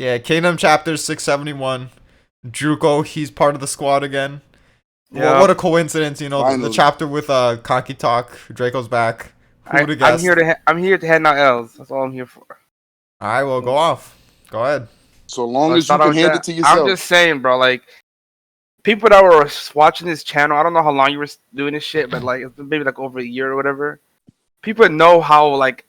Yeah, Kingdom Chapter 671. dHraco, he's part of the squad again. Well, Yeah. what a coincidence, you know, the Finally. chapter with Kanki talk. Draco's back. Who would have I'm here guessed? to I'm here to hand out L's. That's all I'm here for. All right, well, go off. Go ahead. So long So as you can hand it to I'm yourself. just saying, bro. Like people that were watching this channel, I don't know how long you were doing this shit, but like it's been maybe like over a year or whatever. People know how like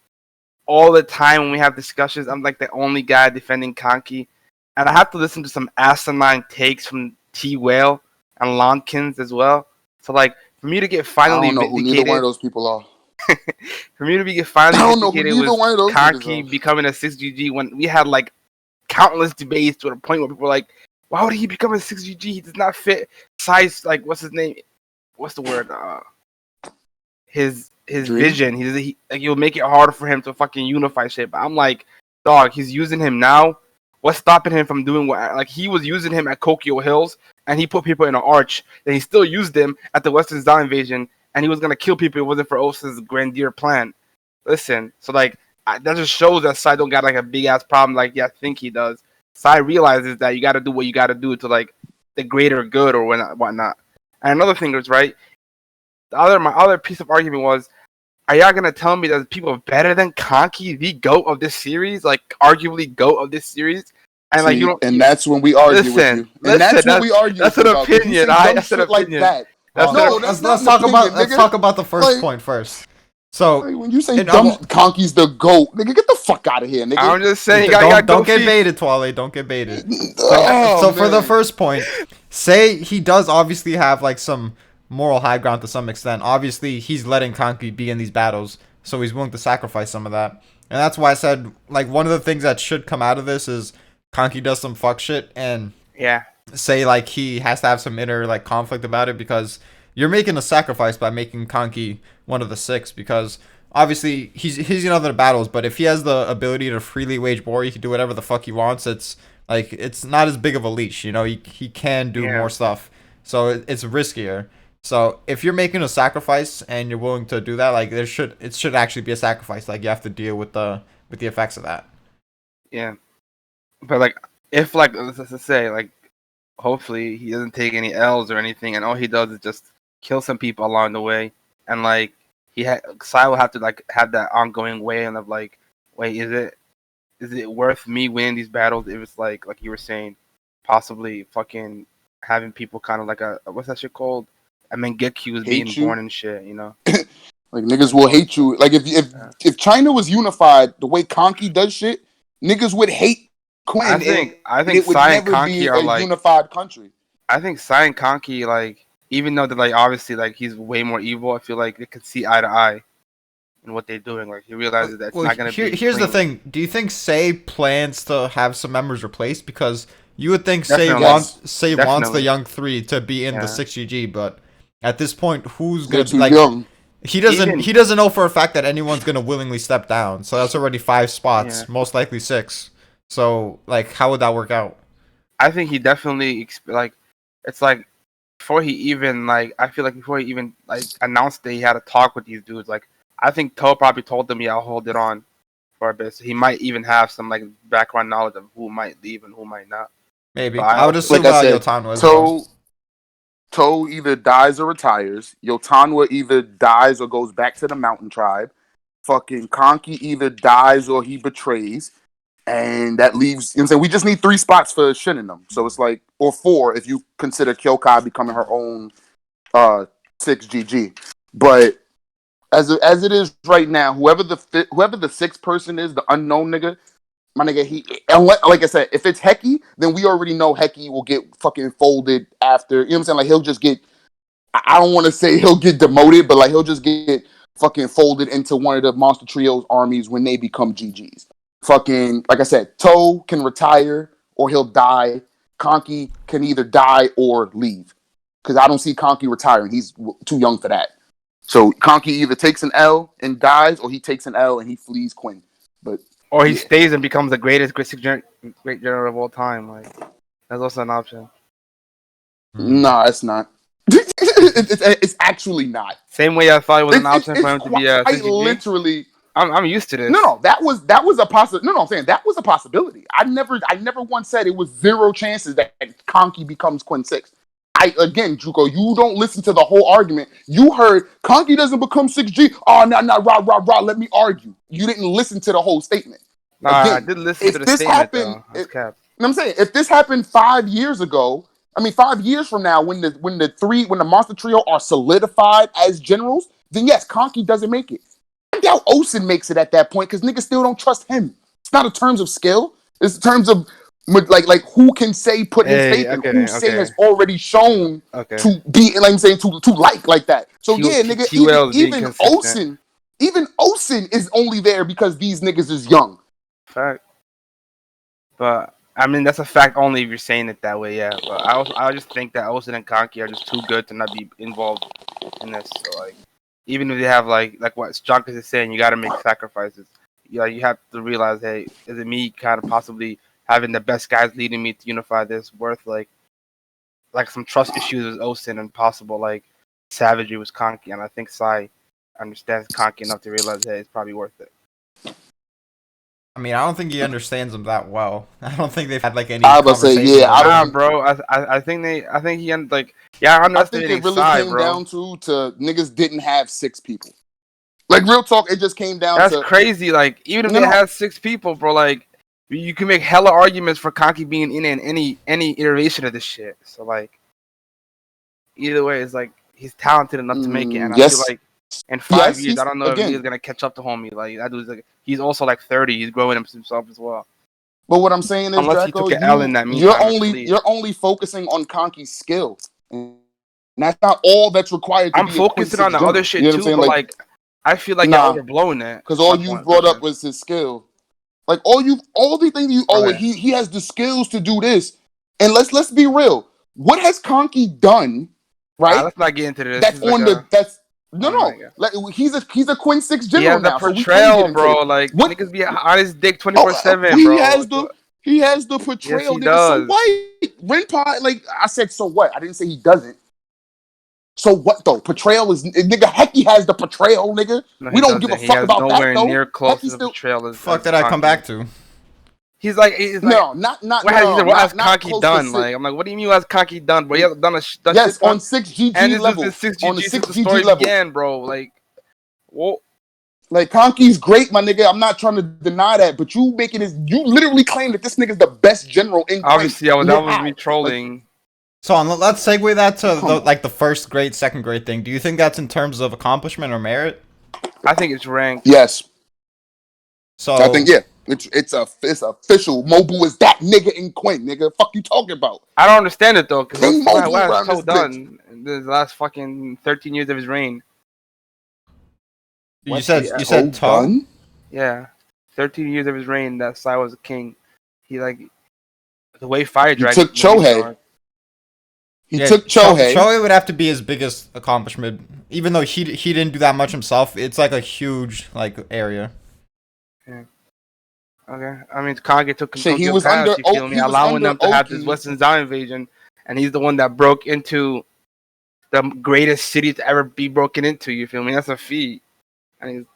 all the time when we have discussions, I'm like the only guy defending Kanki, and I have to listen to some asinine takes from T Whale and Lonkins as well. So like for me to get I finally don't know who neither one of vindicated, those people are. for me to be I finally don't know who vindicated neither was one of those niggas Kanki are. becoming a 6GG when we had like countless debates to the point where people were like, why would he become a 6GG? He does not fit size, like what's his name? What's the word? His Dream? vision. Like you'll make it harder for him to fucking unify shit. But I'm like, dog, he's using him now. What's stopping him from doing what? Like he was using him at Kokyo Hills, and he put people in an arch. Then he still used them at the Western Zion invasion, and he was gonna kill people. If it wasn't for Osa's grandeur plan. Listen, so like that just shows that Sai don't got like a big ass problem like I think he does. Sai realizes that you got to do what you got to do to like the greater good or whatnot. And another thing is right. My other piece of argument was, are y'all gonna tell me that people better than Kanki, the GOAT of this series, like arguably GOAT of this series? And like See, you don't. and that's when we argue with Listen, you. And that's what we argue that's with an you about. 'Cause you opinion. say dumb That's an shit like opinion. that. That's No, an, that's let's not talk an about opinion, let's nigga. talk about the first Like- point first. So Like, when you say And, dumb, well- Conky's the GOAT, nigga, get the fuck out of here, nigga. I'm just saying, you don't got don't get feet. baited, Twale. Don't get baited. Oh, So for the man. first point, say he does obviously have like some moral high ground to some extent. Obviously, he's letting Kanki be in these battles, so he's willing to sacrifice some of that. And that's why I said like one of the things that should come out of this is Kanki does some fuck shit and Yeah, say like he has to have some inner like conflict about it because you're making a sacrifice by making Kanki one of the six because obviously he's in other battles, but if he has the ability to freely wage war, he can do whatever the fuck he wants. It's like it's not as big of a leash, you know. He can do more stuff, so it's riskier. So if you're making a sacrifice and you're willing to do that, like it should actually be a sacrifice. Like you have to deal with the effects of that. yeah. But like, if like let's say like, hopefully he doesn't take any L's or anything, and all he does is just kill some people along the way, and like Sai will have to like have that ongoing way and of like, wait, is it worth me winning these battles if it's like you were saying, possibly fucking having people kind of like a what's that shit called? I mean, Gekki was being born and shit, you know. Like niggas will hate you. Like if China was unified the way Conky does shit, niggas would hate Quinn. I think it would Sai and never be Kanki a are like unified country. I think Sai and Kanki like even though that like obviously like he's way more evil, I feel like they could see eye to eye in what they're doing. Like he realizes that it's not gonna be. Here's the clean. thing. Do you think Say plans to have some members replaced? Because you would think Definitely. wants Definitely. the young three to be in Yeah. the 6GG, but at this point, who's They're gonna too like? young. He doesn't Even- he doesn't know for a fact that anyone's gonna willingly step down. So that's already 5 spots, Yeah. most likely 6. So like, how would that work out? I think he definitely like it's like before he even like I feel like before he even like announced that he had a talk with these dudes, like I think Toe probably told them, yeah, I'll hold it on for a bit. So he might even have some like background knowledge of who might leave and who might not. Maybe So I would assume like I said, Yotan was. Well. Toe either dies or retires. Yotanwa either dies or goes back to the mountain tribe. Fucking Conky either dies or he betrays. And that leaves, you know what I'm saying? We just need 3 spots for Shinigami. So it's like, or 4 if you consider Kyokai becoming her own 6GG. But as it is right now, whoever the 6th person is, the unknown nigga, my nigga, like I said, if it's Heki, then we already know Heki will get fucking folded after, you know what I'm saying? Like he'll just get, I don't want to say he'll get demoted, but like he'll just get fucking folded into one of the Monster Trio's armies when they become GGs. Fucking, like I said, Toe can retire or he'll die. Conky can either die or leave. Because I don't see Conky retiring. He's too young for that. So Conky either takes an L and dies or he takes an L and he flees Quinn. But Or he stays and becomes the great general of all time. Like that's also an option. Nah, it's not. it's actually not. Same way I thought it was an option for him to be a quite 6GG. literally. I'm used to this. No, that was a possibility. No, I'm saying that was a possibility. I never once said it was zero chances that Kanki becomes Quinn 6. Again, DHraco, you don't listen to the whole argument. You heard Kanki doesn't become 6G. Oh, rah. Let me argue. You didn't listen to the whole statement. Nah, Again, I did listen to the this statement happened, though. Cap. I'm saying if this happened 5 years ago, 5 years from now, when the Monster Trio are solidified as generals, then yes, Kanki doesn't make it. I doubt Osen makes it at that point because niggas still don't trust him. It's not in terms of skill. It's in terms of like who can say put his faith in, who say has already shown to be, like I'm saying, to like that. So yeah, nigga, even Osen is only there because these niggas is young. Fact. But I mean that's a fact only if you're saying it that way, yeah. But I just think that Osen and Kanki are just too good to not be involved in this. So like even if they have like what John is saying, you gotta make sacrifices. You have to realize, hey, is it me kind of possibly having the best guys leading me to unify this worth like some trust issues with Osen and possible like savagery with Kanki, and I think Sai understands Kanki enough to realize, hey, it's probably worth it. I mean, I don't think he understands him that well. I don't think they've had like any. I was say, yeah, I don't, bro. I think he like, yeah. I think it really came down to niggas didn't have 6 people. Like real talk, it just came down to that's crazy. Like even if they had 6 people, bro, like you can make hella arguments for Kanki being in any iteration of this shit. So like, either way, it's like he's talented enough to make it, and I feel like in 5 years, I don't know if he's gonna catch up to homie. Like that dude's like he's also like 30. He's growing himself as well. But what I'm saying is, unless DHraco, he took an L in that you're only focusing on Kanki's skill, and that's not all that's required. I'm focusing on the other shit too, but like I feel like you're overblowing it because all you brought up was his skill. Like all the things you he has the skills to do this. And let's be real. What has Kanki done? Right? Let's not get into this. That's on like he's a Quinn 6 general now. He has the portrayal, bro. Like niggas be on his dick 24/7, bro. He has the portrayal. Yes, he does. So what? Renpa, like I said, so what? I didn't say he doesn't. So what though? Portrayal is nigga. Hecky has the portrayal, nigga. No, we don't give a fuck about that though. Near close to the portrayal as fuck did I come back to? He's like no, not what has Kanki done? Like I'm like, what do you mean what has Kanki done, bro? He has done yes on 6GG level. On the 6GG level again, bro. Like, whoa. Like Kanki's great, my nigga. I'm not trying to deny that, but you literally claim that this nigga's the best general in. Obviously, that was me trolling. Like, so let's segue that to the first grade, second grade thing. Do you think that's in terms of accomplishment or merit? I think it's ranked. Yes. So I think it's official. Mobu is that nigga in Quinn, nigga. Fuck you talking about? I don't understand it though, because that's so done in the last fucking 13 years of his reign. You said Tong? Yeah, 13 years of his reign. That Sai was a king. He like the way Fire Dragon. He took Chohei. Chohei would have to be his biggest accomplishment, even though he didn't do that much himself. It's like a huge area. Yeah. Okay. I mean, Kanki took him. He was under. You feel me? Allowing them to have this Western Zion invasion, and he's the one that broke into the greatest city to ever be broken into. You feel me? That's a feat. And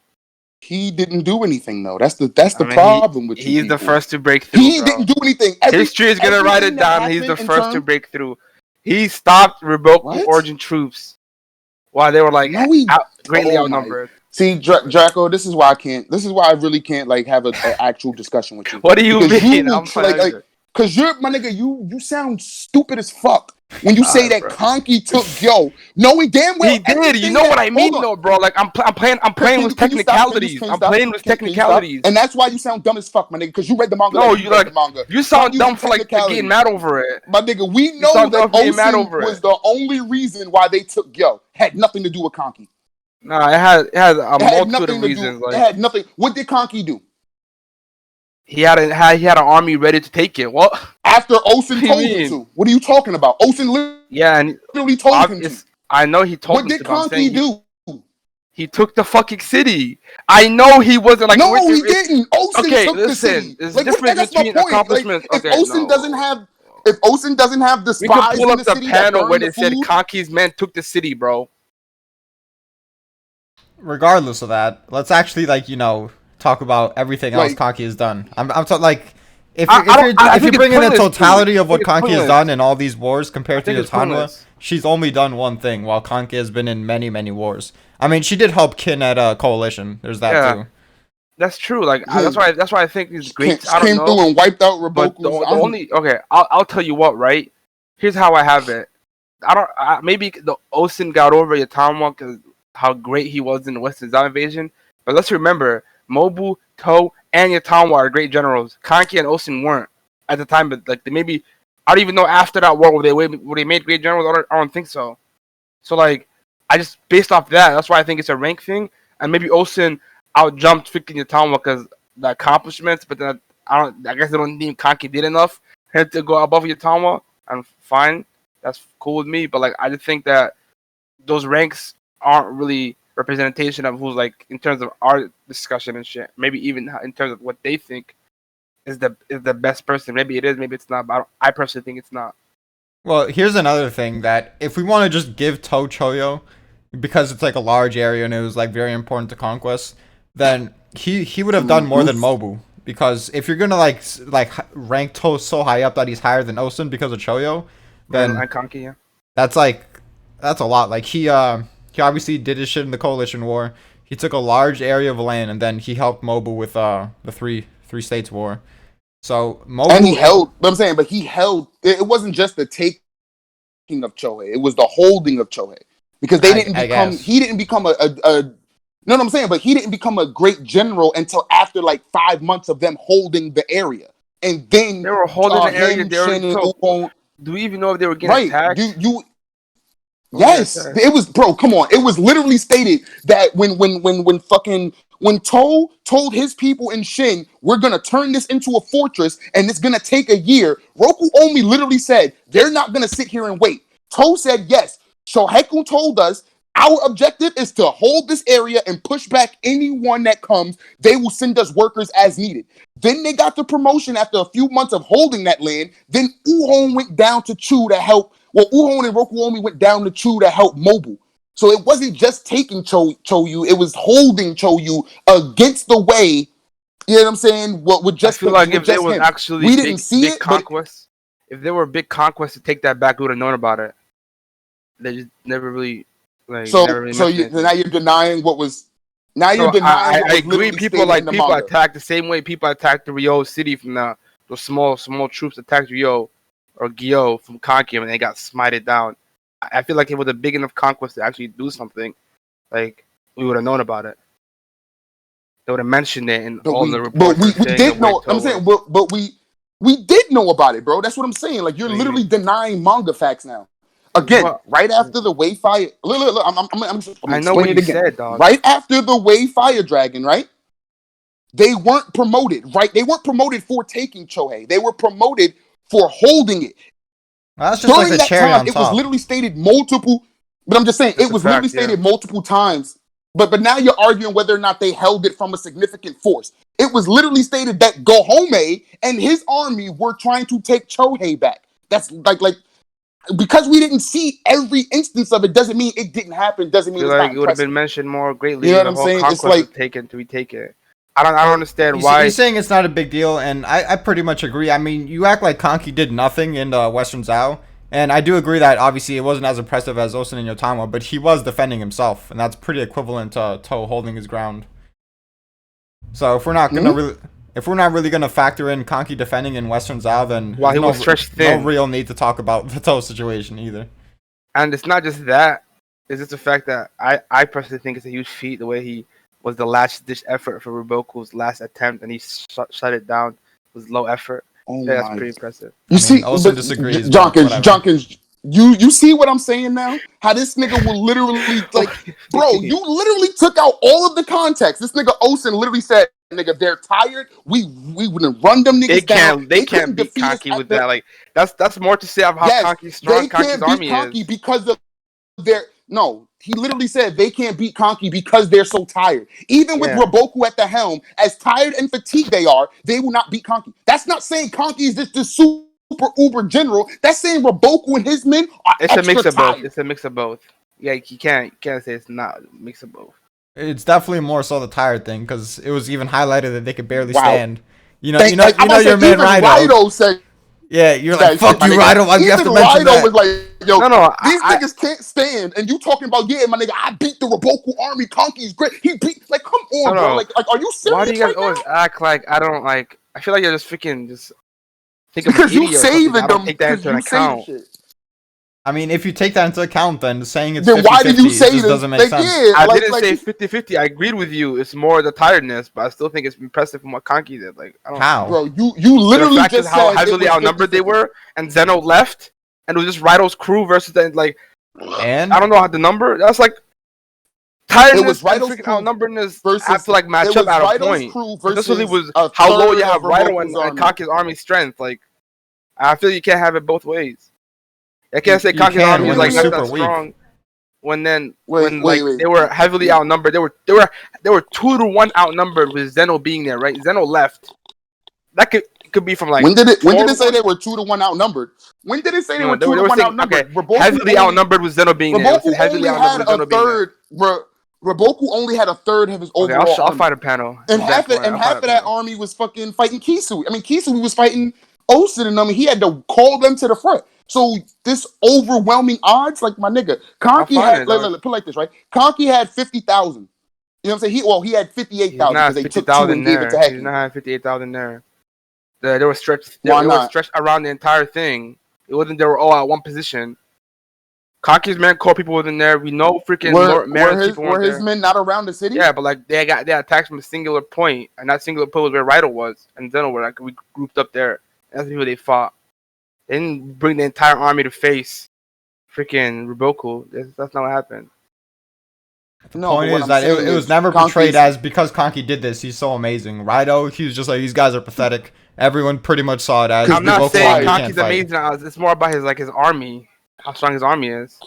he didn't do anything though. That's the problem with you. He's the first to break through. He didn't do anything. History is gonna write it down. He's the first to break through. He stopped revoking origin troops while they were like greatly outnumbered. See, DHraco, this is why I can't. This is why I really can't like have an actual discussion with you. What do you mean? Because you're my nigga. You sound stupid as fuck when you say that Kanki took knowing damn well he did. You know what I mean, though, bro? Like I'm playing with technicalities. I'm playing with technicalities, and that's why you sound dumb as fuck, my nigga. Because you read the manga. No, you like the manga. You sound dumb for like getting mad over it, my nigga. We know that Osen was the only reason why they took had nothing to do with Kanki. Nah, it had a multitude of reasons. It had nothing. What did Kanki do? He had an army ready to take it. What? After Osen told him to. What are you talking about? Osen literally told him to. I know he told him to. What did Kanki do? He took the fucking city. I know he wasn't like. No, he didn't. Osen took the city. There's a difference between accomplishments. If Osen doesn't have the spies, we can pull up the city panel where they said Kanki's men took the city, bro. regardless of that, let's actually talk about everything else Like, Kanki has done. I'm talking like I if you're think it's bringing the pointless, dude. totality of I what think it's Kanki has pointless. done in all these wars I compared to think it's Yotanwa, pointless. she's only done one thing, while Kanki has been in many many wars. I mean, she did help Kin at Coalition. There's that Yeah, too. that's true. Like hmm, that's why I think these came, greats. I don't came know, through and wiped out but Raboku's the army. only okay. I'll tell you what. Right, here's how I have it. Maybe the Osin got over Yotanwa because how great he was in the Western Zao invasion. But let's remember, Mobu, To, and Yotanwa are great generals. Kanki and Osin weren't at the time, but like they maybe I don't even know after that war were they made great generals. I don't think so. So like I just based off that, that's why I think it's a rank thing. And maybe Osin out jumped freaking Yotanwa because the accomplishments, but then I guess they don't think Kanki did enough for him to go above Yotanwa. And fine, that's cool with me. But like I just think that those ranks aren't really representation of who's like in terms of our discussion and shit. Maybe even in terms of what they think is the best person. Maybe it is, maybe it's not. But I personally think it's not. Well, here's another thing that if we want to just give To Choyo because it's like a large area and it was like very important to conquest, then he would have done more than Mobu. Because if you're gonna rank To so high up that he's higher than Osun because of Choyo, then And Kanki, yeah. that's that's a lot. Like he obviously did his shit in the coalition war. He took a large area of land and then he helped Mobu with the three states war. So And he Mobu, held. But I'm saying, but he held. It wasn't just the taking of Chohei; it was the holding of Chohei because they didn't I become. guess. He didn't become a no, I'm saying, but he didn't become a great general until after like 5 months of them holding the area, and then They were holding the area. him, They already Shin, and took. Udon. Do we even know if they were getting Right? attacked? They were getting Yes, attacked. it was, bro. Come on, it was literally stated that when Toe told his people in Shin, we're gonna turn this into a fortress and it's gonna take a year. Roku Omi literally said they're not gonna sit here and wait. Toe said yes. Shoheku told us our objective is to hold this area and push back anyone that comes. They will send us workers as needed. Then they got the promotion after a few months of holding that land. Then Uhon went down to Chu to help. Well, Uhon and Rokuomi went down to Chu to help Mobile. So it wasn't just taking Choyu, it was holding Choyu against the way. You know what I'm saying? What I feel like with if there just was him. actually We didn't see big it, but conquests, if there were big conquests to take that back, we would have known about it. They just never really never really mentioned now anything. you're denying what was now you're So denying what I was agree. literally stated in the People manga. attacked the same way people attacked the Rio city from those small troops attacked Rio or Gyo from Kanki and they got smited down. I feel like it was a big enough conquest to actually do something. Like we would have known about it. They would have mentioned it in But all the but reports and we saying did of where know. I'm Toe saying, was. but we did know about it, bro. That's what I'm saying. Like you're What do you literally mean? denying manga facts now. Again, What? right after the Wayfire. Look, I'm I know explain what it you again. said, dog. Right after the Wayfire Dragon, right? They weren't promoted, right? They weren't promoted for taking Chohei. They were promoted for holding it. Well, that's just like During the that cherry time, on it was top. literally stated multiple. But I'm just saying, That's it a was literally fact, yeah. stated multiple times. But now you're arguing whether or not they held it from a significant force. It was literally stated that Gohome and his army were trying to take Chohei back. That's like because we didn't see every instance of it doesn't mean it didn't happen. Doesn't I mean feel it's like not it would have been impressive. mentioned more You greatly know if what the I'm whole saying? It's conquest was like taken to retake it. I don't Well, understand you're why. saying it's not a big deal, and I pretty much agree. I mean, you act like Kanki did nothing in Western Zao, and I do agree that obviously it wasn't as impressive as Osun and Yotama, but he was defending himself, and that's pretty equivalent to To holding his ground. So mhm. if we're not really gonna factor in Kanki defending in Western Zao, then While there's he was stretched no thin. real need to talk about the To situation either. And it's not just that. It's just the fact that I personally think it's a huge feat the way he was the last ditch effort for Ruboku's last attempt and he shut it down. It was low effort. Oh Yeah, that's my. pretty impressive. I You mean, see, Osun but disagrees, but Jonkins, whatever. Jonkins, you see what I'm saying now? How this nigga will literally bro, you literally took out all of the context. This nigga Osen literally said, "Nigga, they're tired. We wouldn't run them niggas down. They They can't couldn't beat defeat us Kanki at with the that. Like that's more to say of how yes. Kanki's strong They Kanki's can't beat army Conky is. because of their no." He literally said they can't beat Conky because they're so tired. Even with Yeah. Raboku at the helm, as tired and fatigued they are, they will not beat Conky. That's not saying Conky is just this super uber general. That's saying Raboku and his men are It's a extra mix of both. tired. It's a mix of both. Yeah, you can't say it's not a mix of both. It's definitely more so the tired thing because it was even highlighted that they could barely Wow. stand. I'm about to say, your man even Rhino. said Yeah, you're like, that fuck shit, my you, nigga. Rhino. Why do you have Even to mention Rhino that? was like, yo, No, these niggas can't stand. And you talking about, yeah, my nigga, I beat the Raboku army. Kanki's great. He beat, like, come on, bro. no. Like, are you Why do serious you guys right always now? act like I don't like? I feel like you're just freaking just think I'm an Because you idiot or something. I saving don't them. take that Because into you saving account. shit. I mean, if you take that into account, then saying it's Then why did 50-50, you it say just this? doesn't make Like, sense. yeah, I like, didn't say 50-50. I agreed with you. It's more the tiredness, but I still think it's impressive from what Kanki did. Like, I don't. How? bro, you The literally fact is just how said it heavily was outnumbered they 50-50. were, and Zeno left, and it was just Rito's crew versus the, like And I don't know how the number. That's like It was tiredness and Rito's freaking crew outnumberedness have versus to like match it up was at a Rito's point. crew This really versus was a how low you third have of Rito Raboku's and army. Kanki's army strength. Like I feel you can't have it both ways. I can't say you Kanki's can army is when like they're not super that weak. strong. When Wait. like they were heavily outnumbered, they were 2-1 outnumbered with Zeno being there, right? Zeno left. That could be from like When did it 4 to say 1? they were 2-1 outnumbered? When did it say they No, were they 2 to were 1 saying okay, outnumbered? Raboku heavily only, outnumbered with Zeno being there. It Raboku said heavily only outnumbered had with a Zeno being there. third. Raboku only had a third of his Okay, overall I'll army, find a panel. and Exact point. I'll find half a of that panel. army was fucking fighting Kisui. I mean, Kisui was fighting Osin and them, and he had to call them to the front. So this overwhelming odds, like my nigga, I'll Kanki find had it, dog. put it like this, right? Kanki had 50,000. You know what I'm saying? He had He's 58,000 because not they took two 50,000 and gave it to there. He's Heki. not 58,000 there. They were stretched. They Why were not? stretched around the entire thing. It wasn't they were all at one position. Kanki's man core people wasn't there. We know freaking Marin's people weren't Were his there. men not around the city? Yeah, but like they attacked from a singular point, and that singular point was where Rito was, and Zeno were like we grouped up there. That's who they fought. They didn't bring the entire army to face freaking Ruboku. That's not what happened. The No, point but what is I'm that saying it was is never portrayed Kanki's as because Kanki did this, he's so amazing. Rhino, he was just like, these guys are pathetic. Everyone pretty much saw it as Because I'm the not Goku saying army can't Kanki's fight. amazing. It's more about his army, how strong his army is.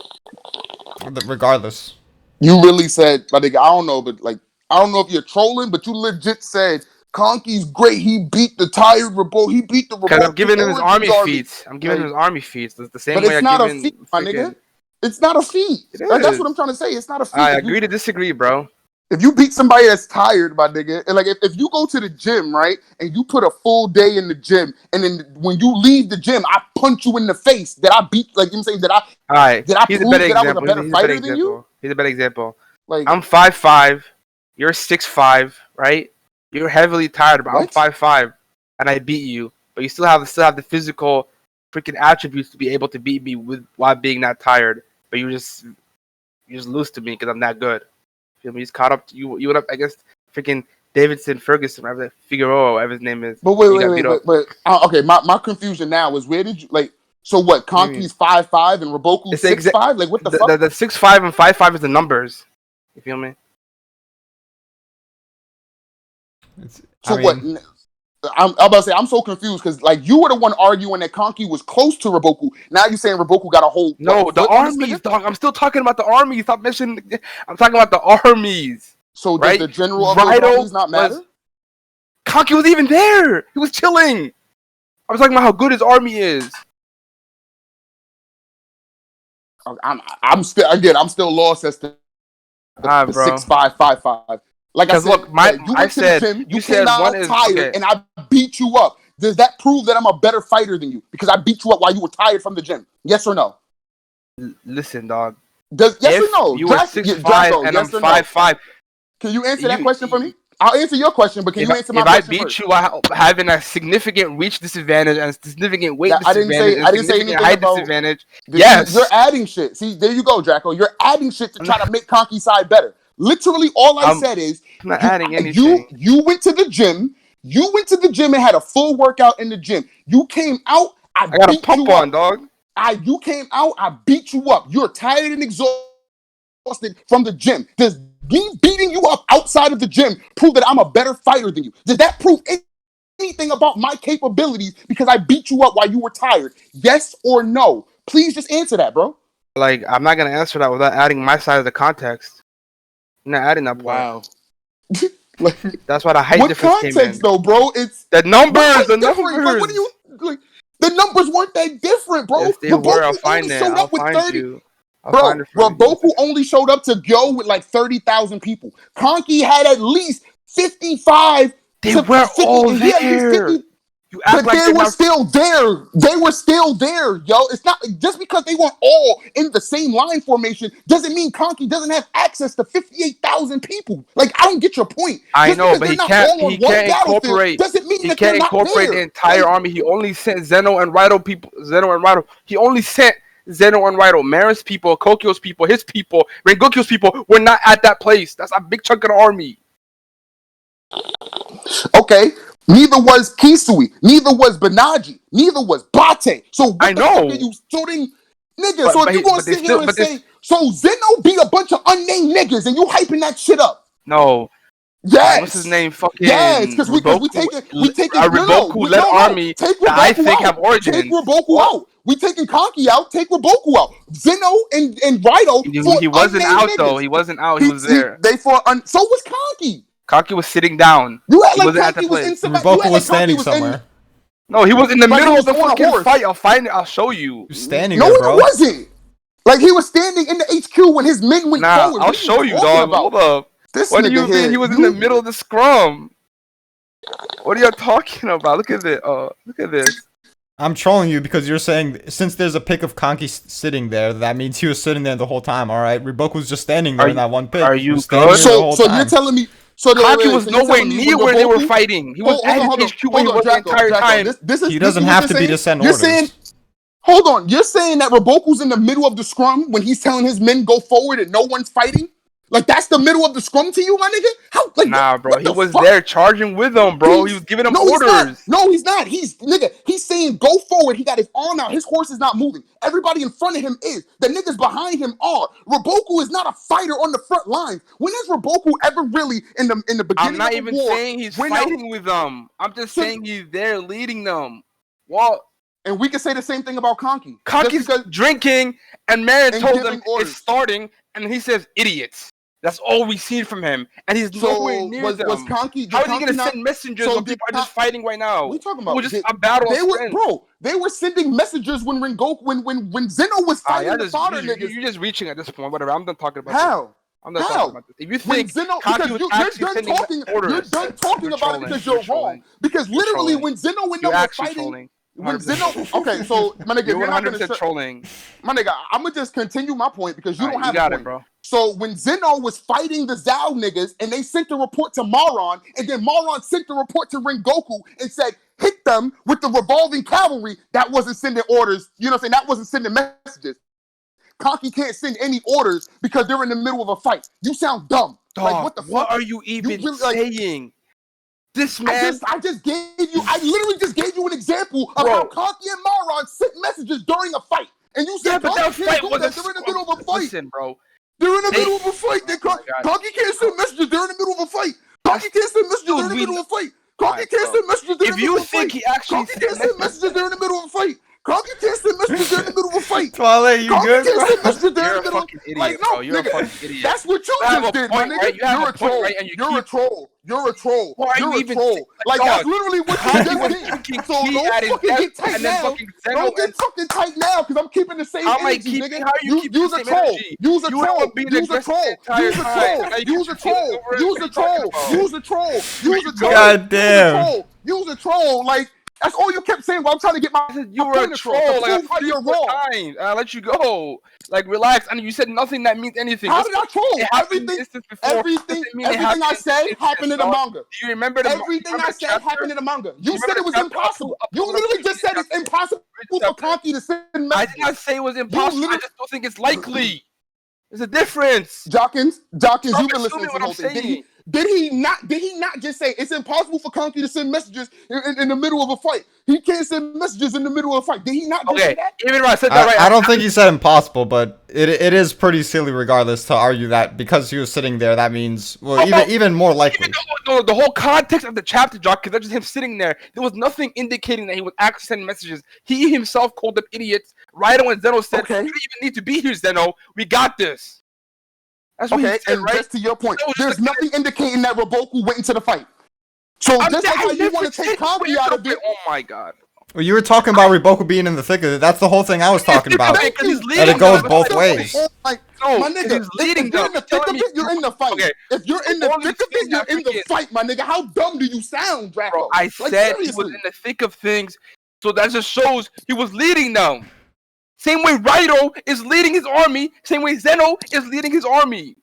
Regardless. you really said, I think I don't know, but like I don't know if you're trolling, but you legit said Kanki's great. He beat the tired Raboku. He beat the Because I'm Raboku giving him his Origins army army. feats. I'm giving him his army feats. That's the same But way it's I not give a in feat, my nigga. freaking. It's not a feat. It That's is. what I'm trying to say. It's not a feat. I agree to disagree, bro. If you beat somebody that's tired, my nigga, and like if you go to the gym, right, and you put a full day in the gym, and then when you leave the gym, I punch you in the face that I beat, like you know what I'm saying, All right. did I He's a prove better that I was a example. better He's a better fighter than you? example. He's a better example. Like I'm 5'5", you're 6'5", right? You're heavily tired, but I'm what? 5'5", and I beat you. But you still have the physical freaking attributes to be able to beat me with while being not tired. But you just lose to me because I'm that good. Feel me? He's caught up to you. You went up against freaking Davidson, Ferguson, whatever Figueroa, whatever his name is. But You got beat up. okay, my confusion now is where did you like? So what? Kanki's 5'5" and Raboku's It's the 6'5". Like what the fuck? The 6'5" and 5'5" is the numbers. You feel me? So what? I'm about to say I'm so confused because like you were the one arguing that Kanki was close to Raboku. Now you're saying Raboku got a whole No, the foot on this armies, nigga? dog. I'm still talking about the armies. Stop mentioning. I'm talking about the armies. So right? does the general of those Rhino armies not matter? Kanki was even there. He was chilling. I was talking about how good his army is. I'm still lost as to the Bro. 6'5", 5'5". Like I said, look, you went to the gym, you said came out one is tired, okay. and I beat you up. Does that prove that I'm a better fighter than you because I beat you up while you were tired from the gym? Yes or no? Listen, dog. Yes if or no? You were 6'5" and yes I'm 5'5". Can you answer that question for me? I'll answer your question, but can you answer my question If I beat first? you while having a significant reach disadvantage and a significant weight disadvantage and I a didn't say significant anything height about disadvantage, yes. You're adding shit. See, there you go, Draco. You're adding shit to try to make Kanki's side better. Literally, all I said is I'm not adding anything. You went to the gym. You went to the gym and had a full workout in the gym. You came out. I got beat a pump you on, up. dog. You came out. I beat you up. You're tired and exhausted from the gym. Does me beating you up outside of the gym prove that I'm a better fighter than you? Does that prove anything about my capabilities because I beat you up while you were tired? Yes or no? Please just answer that, bro. Like, I'm not gonna answer that without adding my side of the context. I'm not adding that part. Wow. That's why the height difference came in. What context, though, bro? It's the numbers. The numbers. numbers. What are you like? The numbers weren't that different, bro. If they were, I'll find it. I'll find you. I'll find Bro, it for you. Give me a Roboku second. only showed up to go with like 30,000 people. Kanki had at least 55 They to were 50, all and he had at least there. 50. You act But like they they're were not. still there. They were still there, yo. It's not just because they weren't all in the same line formation doesn't mean Kanki doesn't have access to 58,000 people. Like, I don't get your point. I Just know, because but they're he not can't. all on He one can't battlefield incorporate. doesn't mean He that they're can't not incorporate the there. entire Like, army. He only sent Zeno and Raido people. Zeno and Raido. He only sent Zeno and Raido. Marin's people, Kokyo's people, his people, Rengoku's people were not at that place. That's a big chunk of the army. okay, neither was Kisui, neither was Banaji, neither was Bate. So I what the fuck are know, you sorting, nigga? So if you gonna but they sit here still, and but this say, so Zeno beat a bunch of unnamed niggas and you hyping that shit up? no. What's his Yes. name? Yes, Fucking because we Riboku. taking A Riboku led no, army take that I Roboku think have out. Take origins. Roboku What? out. We taking Kanki out, take Roboku out. Zeno and Raido for He wasn't unnamed out though. niggas. He wasn't out. He was there. They for so was Kanki. Kaki was sitting down. You act He like wasn't at that Kanki was place. in you Riboku act was like Kanki standing was in somewhere. No, he was in the like he middle of was the on a fucking horse. fight. I'll find it. I'll show you. He was standing No, there, he bro. wasn't. Like he was standing in the HQ when his men went Nah, forward. I'll What are show you, talking dog. about? Hold up. This What do nigga you mean? here, He was in the middle of the scrum. What are you talking about? Look at this. Look at this. I'm trolling you because you're saying since there's a pic of Kanki sitting there, that means he was sitting there the whole time. All right, Riboku was just standing there in that one pic. Are He you was standing good? there the whole So time. you're telling me? So Kaki was so you're nowhere telling me near when where they were Roboku- fighting. He was Hold at on, his HQ when he was the DHraco, entire time. This is He doesn't what have you're to be saying. to send You're orders. saying, hold on, you're saying that Roboku's in the middle of the scrum when he's telling his men go forward and no one's fighting? Like that's the middle of the scrum to you, my nigga? How? Like Nah, bro. what He the was fuck? there charging with them, bro. He was giving them He's not. orders. No, he's not. He's saying go forward. He got his arm out. His horse is not moving. Everybody in front of him is. The niggas behind him are. Roboku is not a fighter on the front lines. When has Roboku ever really in the beginning I'm not of even a war? saying he's fighting with them. I'm just saying he's there leading them. Well, And we can say the same thing about Kanki. Kanki's drinking, and Marin And told giving him orders. it's starting, and he says idiots. That's all we've seen from him, and he's nowhere near them. Was Kanki? How is he gonna send messengers when did people are just fighting right now? What are you talking It about? was just a battle. They of were, strength. bro. They were sending messages when Rengoku, when Zeno was fighting the fodder niggas. You're just reaching at this point. Whatever. I'm done talking about How? this. I'm done talking about this. If you think Zeno, Kanki was actually you're sending orders, done talking about it because you're wrong. Because literally, when Zeno and them you're were actually fighting, trolling. when Zeno, okay, so my nigga, You're you're not 100% gonna trolling. my nigga, I'm gonna just continue my point because you don't have you got a point. it, bro. So when Zeno was fighting the Zao niggas and they sent the report to Maron, and then Maron sent the report to Rengoku and said, hit them with the revolving cavalry, that wasn't sending orders. You know what I'm saying? That wasn't sending messages. Kanki can't send any orders because they're in the middle of a fight. You sound dumb. Dog, like what the fuck? What are you even saying? This man. I literally just gave you an example of how Kanki and Maron sent messages during a fight. And you said but that fight was they're in the middle of a fight. Listen, bro. They're in the middle of a fight. Kanki can't send messages. They're in the middle of a fight. Kanki can't send messages. They're in the middle of a fight. Kanki can't send messages. They're in the middle of a fight. If you think he actually sent messages, they're in the middle of a fight. Kanki can't send messages. They're in the middle of a fight. Twilight, you good, bro? You're a fucking idiot, bro. You're a fucking idiot. That's what you just did, my nigga. You're a troll. You're a troll. You're a troll. You're a troll. Like that's literally what you just did. So don't fucking get tight now. Don't get fucking tight now, because I'm keeping the same energy, nigga. Use a troll. Use a troll. Use a troll. Use a troll. Use a troll. Use a troll. Use a troll. Use a troll. God damn. Use a troll. Like. That's all you kept saying while I'm trying to get my. You were a troll. Like, you're wrong. I let you go. Like, relax. I mean, you said nothing that means anything. How did I troll? Everything I said happened in the manga. Do you remember everything I said happened in the manga? You said it was impossible. You literally just said it's impossible for Kanki to send messages. I did not say it was impossible. I just don't think it's likely. There's a difference. Dawkins, you've been listening to the whole thing. Did he not just say it's impossible for Kanki to send messages in the middle of a fight? He can't send messages in the middle of a fight. Did he not just say that? Even if I said that right. I don't think he said impossible, but it is pretty silly regardless to argue that because he was sitting there, that means, well, even more likely. The whole context of the chapter, Jock, because that's just him sitting there. There was nothing indicating that he was actually sending messages. He himself called them idiots. Raido and Zeno said, you don't even need to be here, Zeno. We got this. That's what he said, and right? just to your point, there's nothing indicating that Roboku went into the fight. So just like how you want to take Kanki out of it. Oh my god. Well, you were talking about Riboko being in the thick of it. That's the whole thing I was talking about. Because he's That leading it goes them. both ways. Like, No, my because nigga, he's leading if you're in them. the thick of it, you're in the fight. Okay. If you're in the All thick these of it, things you're are in the freaking- fight, my nigga. How dumb do you sound, Draco? Bro, I Like, said he was seriously. in the thick of things, so that just shows he was leading them. Same way Raito is leading his army, same way Zeno is leading his army.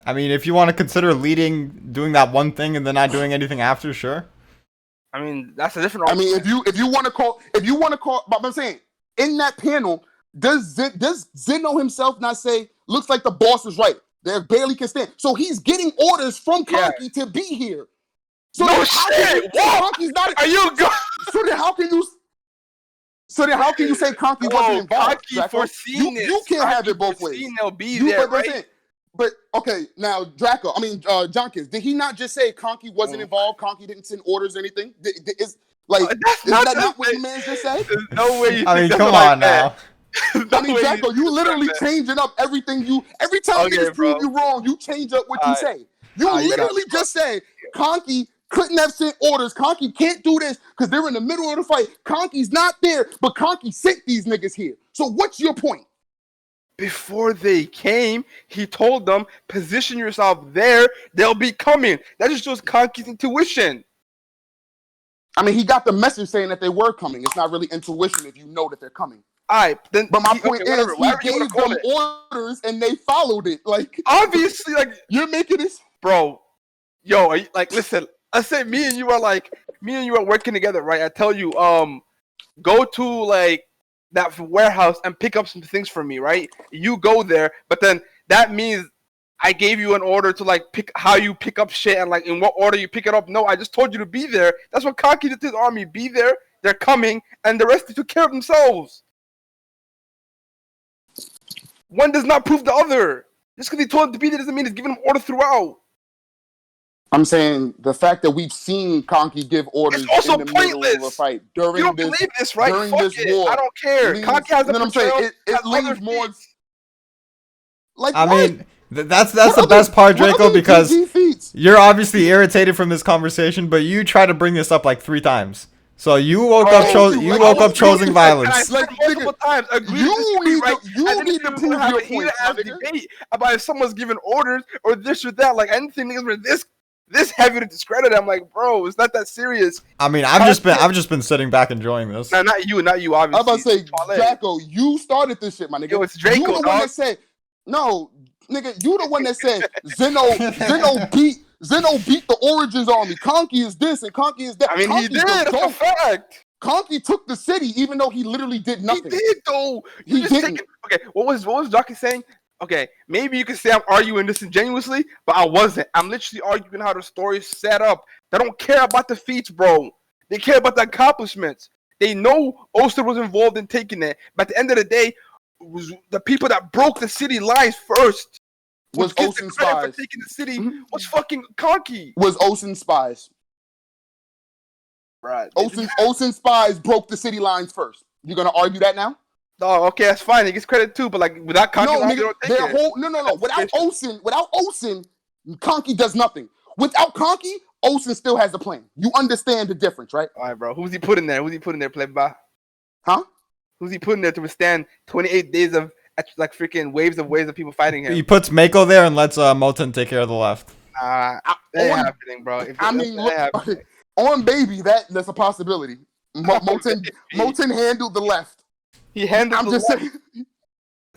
I mean, if you want to consider doing that one thing and then not doing anything after, sure. I mean, that's a different I argument. mean, if you want to call, but I'm saying in that panel, does Zeno himself not say, looks like the boss is right? They barely can stand. So he's getting orders from Kanki to be here. So No then how can shit! you say Kanki's not? Are you good? So then how can you? So then how can you say Kanki wasn't involved? Kanki Draco? foreseen this. You can't have it both Kanki ways. foreseen they'll be You, there, but I'm right? saying, but okay, now Draco. I mean, Jonkins, did he not just say Kanki wasn't involved? Kanki didn't send orders or anything? Is That's that not what the man just said? There's no way. I mean, come on now. I mean, Draco, you literally changing up everything every time Okay, niggas bro. prove you wrong, you change up what you say. You you got literally it, just said Kanki couldn't have sent orders. Kanki can't do this because they're in the middle of the fight. Kanki's not there, but Kanki sent these niggas here. So what's your point? Before they came, he told them, position yourself there, they'll be coming. That just shows Kanki's intuition. I mean, he got the message saying that they were coming. It's not really intuition if you know that they're coming. Alright, then But my point is, he whatever you wanna gave call them it. orders and they followed it. Like, Obviously, like, you're making this. bro, yo, are you, like, listen, I say me and you are working together, right? I tell you, go to like that warehouse and pick up some things for me, right? You go there, but then that means I gave you an order to like pick how you pick up shit and like in what order you pick it up. No, I just told you to be there. That's what Kanki did to his army. Be there, they're coming, and the rest took care of themselves. One does not prove the other. Just because he told him to be there doesn't mean he's giving him order throughout. I'm saying the fact that we've seen Kanki give orders It's also in the middle of a pointless. fight You during don't this believe this, right? during Fuck this it. war. I don't care. leaves- Kanki has you know what I'm saying? portrayal, It has leaves other more. feats. Like, I what? mean, that's What the other- best part, what Draco, other because PG feats? you're obviously irritated from this conversation, but you try to bring this up like 3 times. So you woke up choosing violence. And I said Like, multiple times, agree to disagree, right? you And then need to people prove have your a heated point, ass my nigga. debate about if someone's giving orders or this or that. Like anything niggas were this heavy to discredit. I'm like, bro, it's not that serious. I mean, I've just been sitting back enjoying this. No, not you, obviously. I'm about to say, Toilet. Draco, you started this shit, my nigga. Yo, it's Draco, You the one dog. that said, no, nigga, you the one that said Zeno beat the Origins army. Kanki is this and Kanki is that. I mean, he Kanki's did. the That's a GOAT. fact. Kanki took the city, even though he literally did nothing. He did though. He You just didn't. taking- okay, what was Jockey saying? Okay, maybe you could say I'm arguing disingenuously, but I wasn't. I'm literally arguing how the story's set up. They don't care about the feats, bro. They care about the accomplishments. They know Oster was involved in taking it, but at the end of the day, it was the people that broke the city lines first. Was Get the Ocean credit spies. for taking the city Mhm. was fucking Kanki. Was Ocean spies. Right. Ocean spies broke the city lines first. You gonna argue that now? Oh, okay, that's fine. He gets credit too, but like without Kanki, No, they nigga, don't take their it. whole no. Without Ocean, Kanki does nothing. Without Kanki, Ocean still has a plan. You understand the difference, right? All right, bro. Who's he putting there? Play by? Huh? Who's he putting there to withstand 28 days of like freaking waves of people fighting him? He puts Mako there and lets Moten take care of the left. That ain't on- happening, bro. I mean, look, on baby, that's a possibility. Moten handled the left. He handled I'm the just left saying.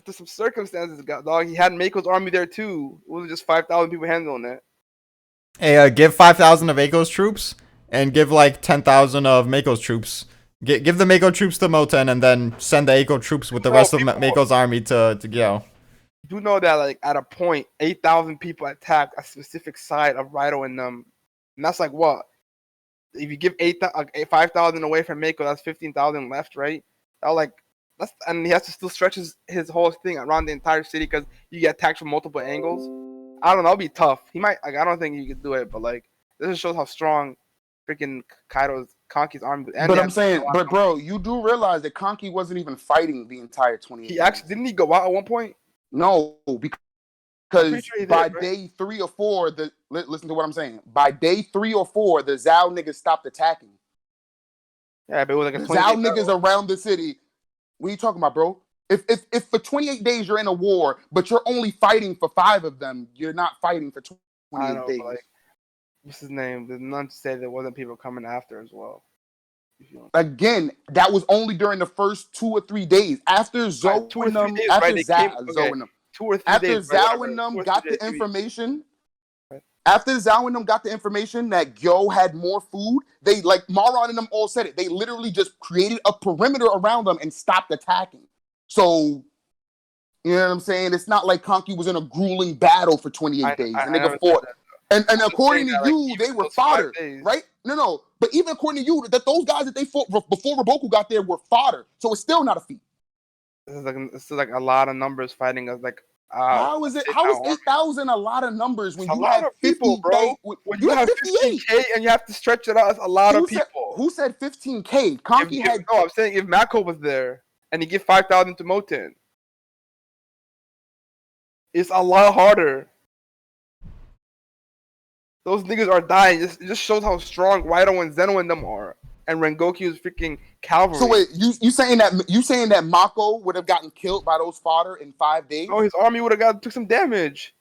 to some circumstances, dog. He had Mako's army there too. It wasn't just 5,000 people handling that. Hey, give 5,000 of Ako's troops and give like 10,000 of Mako's troops. Give the Mako troops to Moten and then send the Ako troops with the rest of Mako's army to Gyo. You do know that like at a point, 8,000 people attacked a specific side of Raito and them, and that's like what? If you give 5,000 away from Mako, that's 15,000 left, right? And he has to still stretch his whole thing around the entire city because you get attacked from multiple angles. I don't know, that'll be tough. He might I don't think he could do it, but like this just shows how strong freaking Kanki's army. But I'm saying, but bro, you do realize that Kanki wasn't even fighting the entire 28. he actually didn't he go out at one point? No, because sure he did, by right? day 3 or 4, listen to what I'm saying. By day 3 or 4, the Zhao niggas stopped attacking. Yeah, but it was like a Zal 28 niggas around the city. What are you talking about, bro? If for 28 days you're in a war, but you're only fighting for 5 of them, you're not fighting for I 28 know, days. but like, what's his name? There's none to say there wasn't people coming after as well. Again, that was only during the first 2 or 3 days. After Right, Zoe 2 or and 3 them, days, right? after They came. Zoe Okay, and them, 2 or 3 after days, right? Zhao and Whatever. 2 them or 3 got days, the 3 weeks. information, Right. after Zhao and them got the information that Gyo had more food, they like Maron and them all said it. They literally just created a perimeter around them and stopped attacking. So you know what I'm saying? It's not like Kanki was in a grueling battle for 28 days. The I nigga never said fought. that. And I'm just saying according to that, like, you, even they in were those 5 fodder, days, right? No. But even according to you, that those guys that they fought before Roboku got there were fodder. So it's still not a feat. this is like a lot of numbers fighting us. Like, How is it? How is 8,000 a lot of numbers when It's a you lot have of people, 50K? bro. When You you have have 58. 15K and you have to stretch it out, it's a lot of Who said people. who said 15K? Kanki had No, I'm saying if Mako was there and he give 5,000 to Moten, it's a lot harder. Those niggas are dying. It just shows how strong Raido and Zeno and them are. And Rengoku's freaking cavalry. So wait, you saying that Mako would have gotten killed by those fodder in 5 days? No, his army would have took some damage.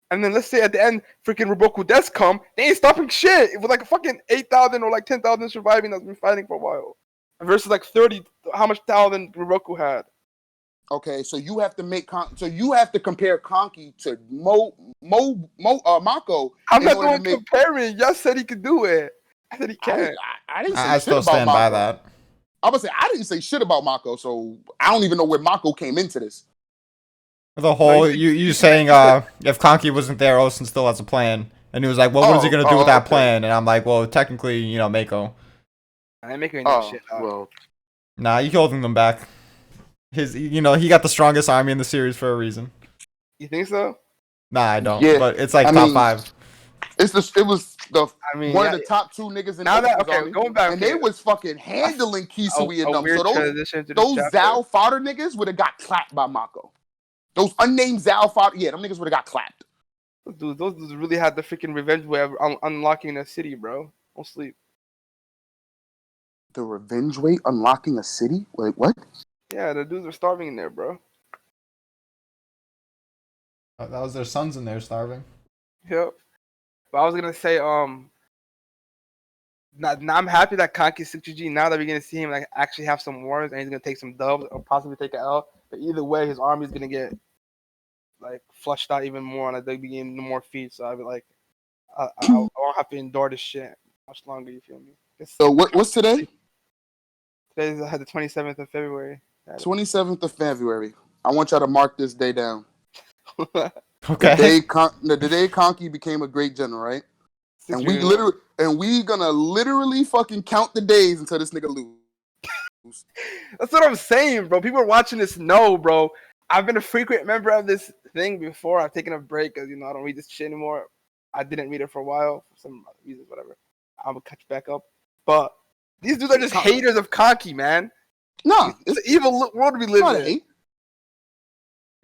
And then let's say at the end, freaking Roboku deaths come, they ain't stopping shit. It was like fucking 8,000 or like 10,000 surviving that's been fighting for a while. Versus like 30, how much thousand Roboku had. Okay, so you have to compare Kanki to Mako. I'm in not order doing to make. comparing. Y'all said he could do it. I said he can. I didn't say I shit still about stand by Mako. that. I would say I didn't say shit about Mako, so I don't even know where Mako came into this. The whole you saying if Kanki wasn't there, Ocean still has a plan, and he was like, well, what is he gonna do with that plan? And I'm like, well, technically, Mako. I ain't making that shit up. Well, Nah, you holding them back. He got the strongest army in the series for a reason. You think so? Nah, I don't. Yeah, But it's like I top mean, 5. it was one of the top 2 niggas in now that, Oku's army, going back, and they was fucking handling Kisui and them. weird So transition to those chapter. Zao fodder niggas would have got clapped by Mako. Those unnamed Zao fodder, yeah, them niggas would have got clapped. Those dudes really had the freaking revenge way of unlocking the city, bro. Don't sleep. The revenge way unlocking a city? Wait, what? Yeah, the dudes are starving in there, bro. That was their sons in there starving. Yep. But I was gonna say, now I'm happy that Kanki's 6G. Now that we're gonna see him like actually have some wars and he's gonna take some dubs or possibly take an L. But either way, his army's gonna get like flushed out even more, and they begin more feats. So I'll be like, I won't have to endure this shit much longer. You feel me? So what's today? Today's the 27th of February. 27th of February. I want y'all to mark this day down. Okay. The day Kanki became a great general, right? And we gonna literally fucking count the days until this nigga lose. That's what I'm saying, bro. People are watching this know, bro. I've been a frequent member of this thing before. I've taken a break because I don't read this shit anymore. I didn't read it for a while for some reasons, whatever. I'm gonna catch back up. But these dudes are just haters of Kanki, man. Nah, it's an evil world we live in. Hate.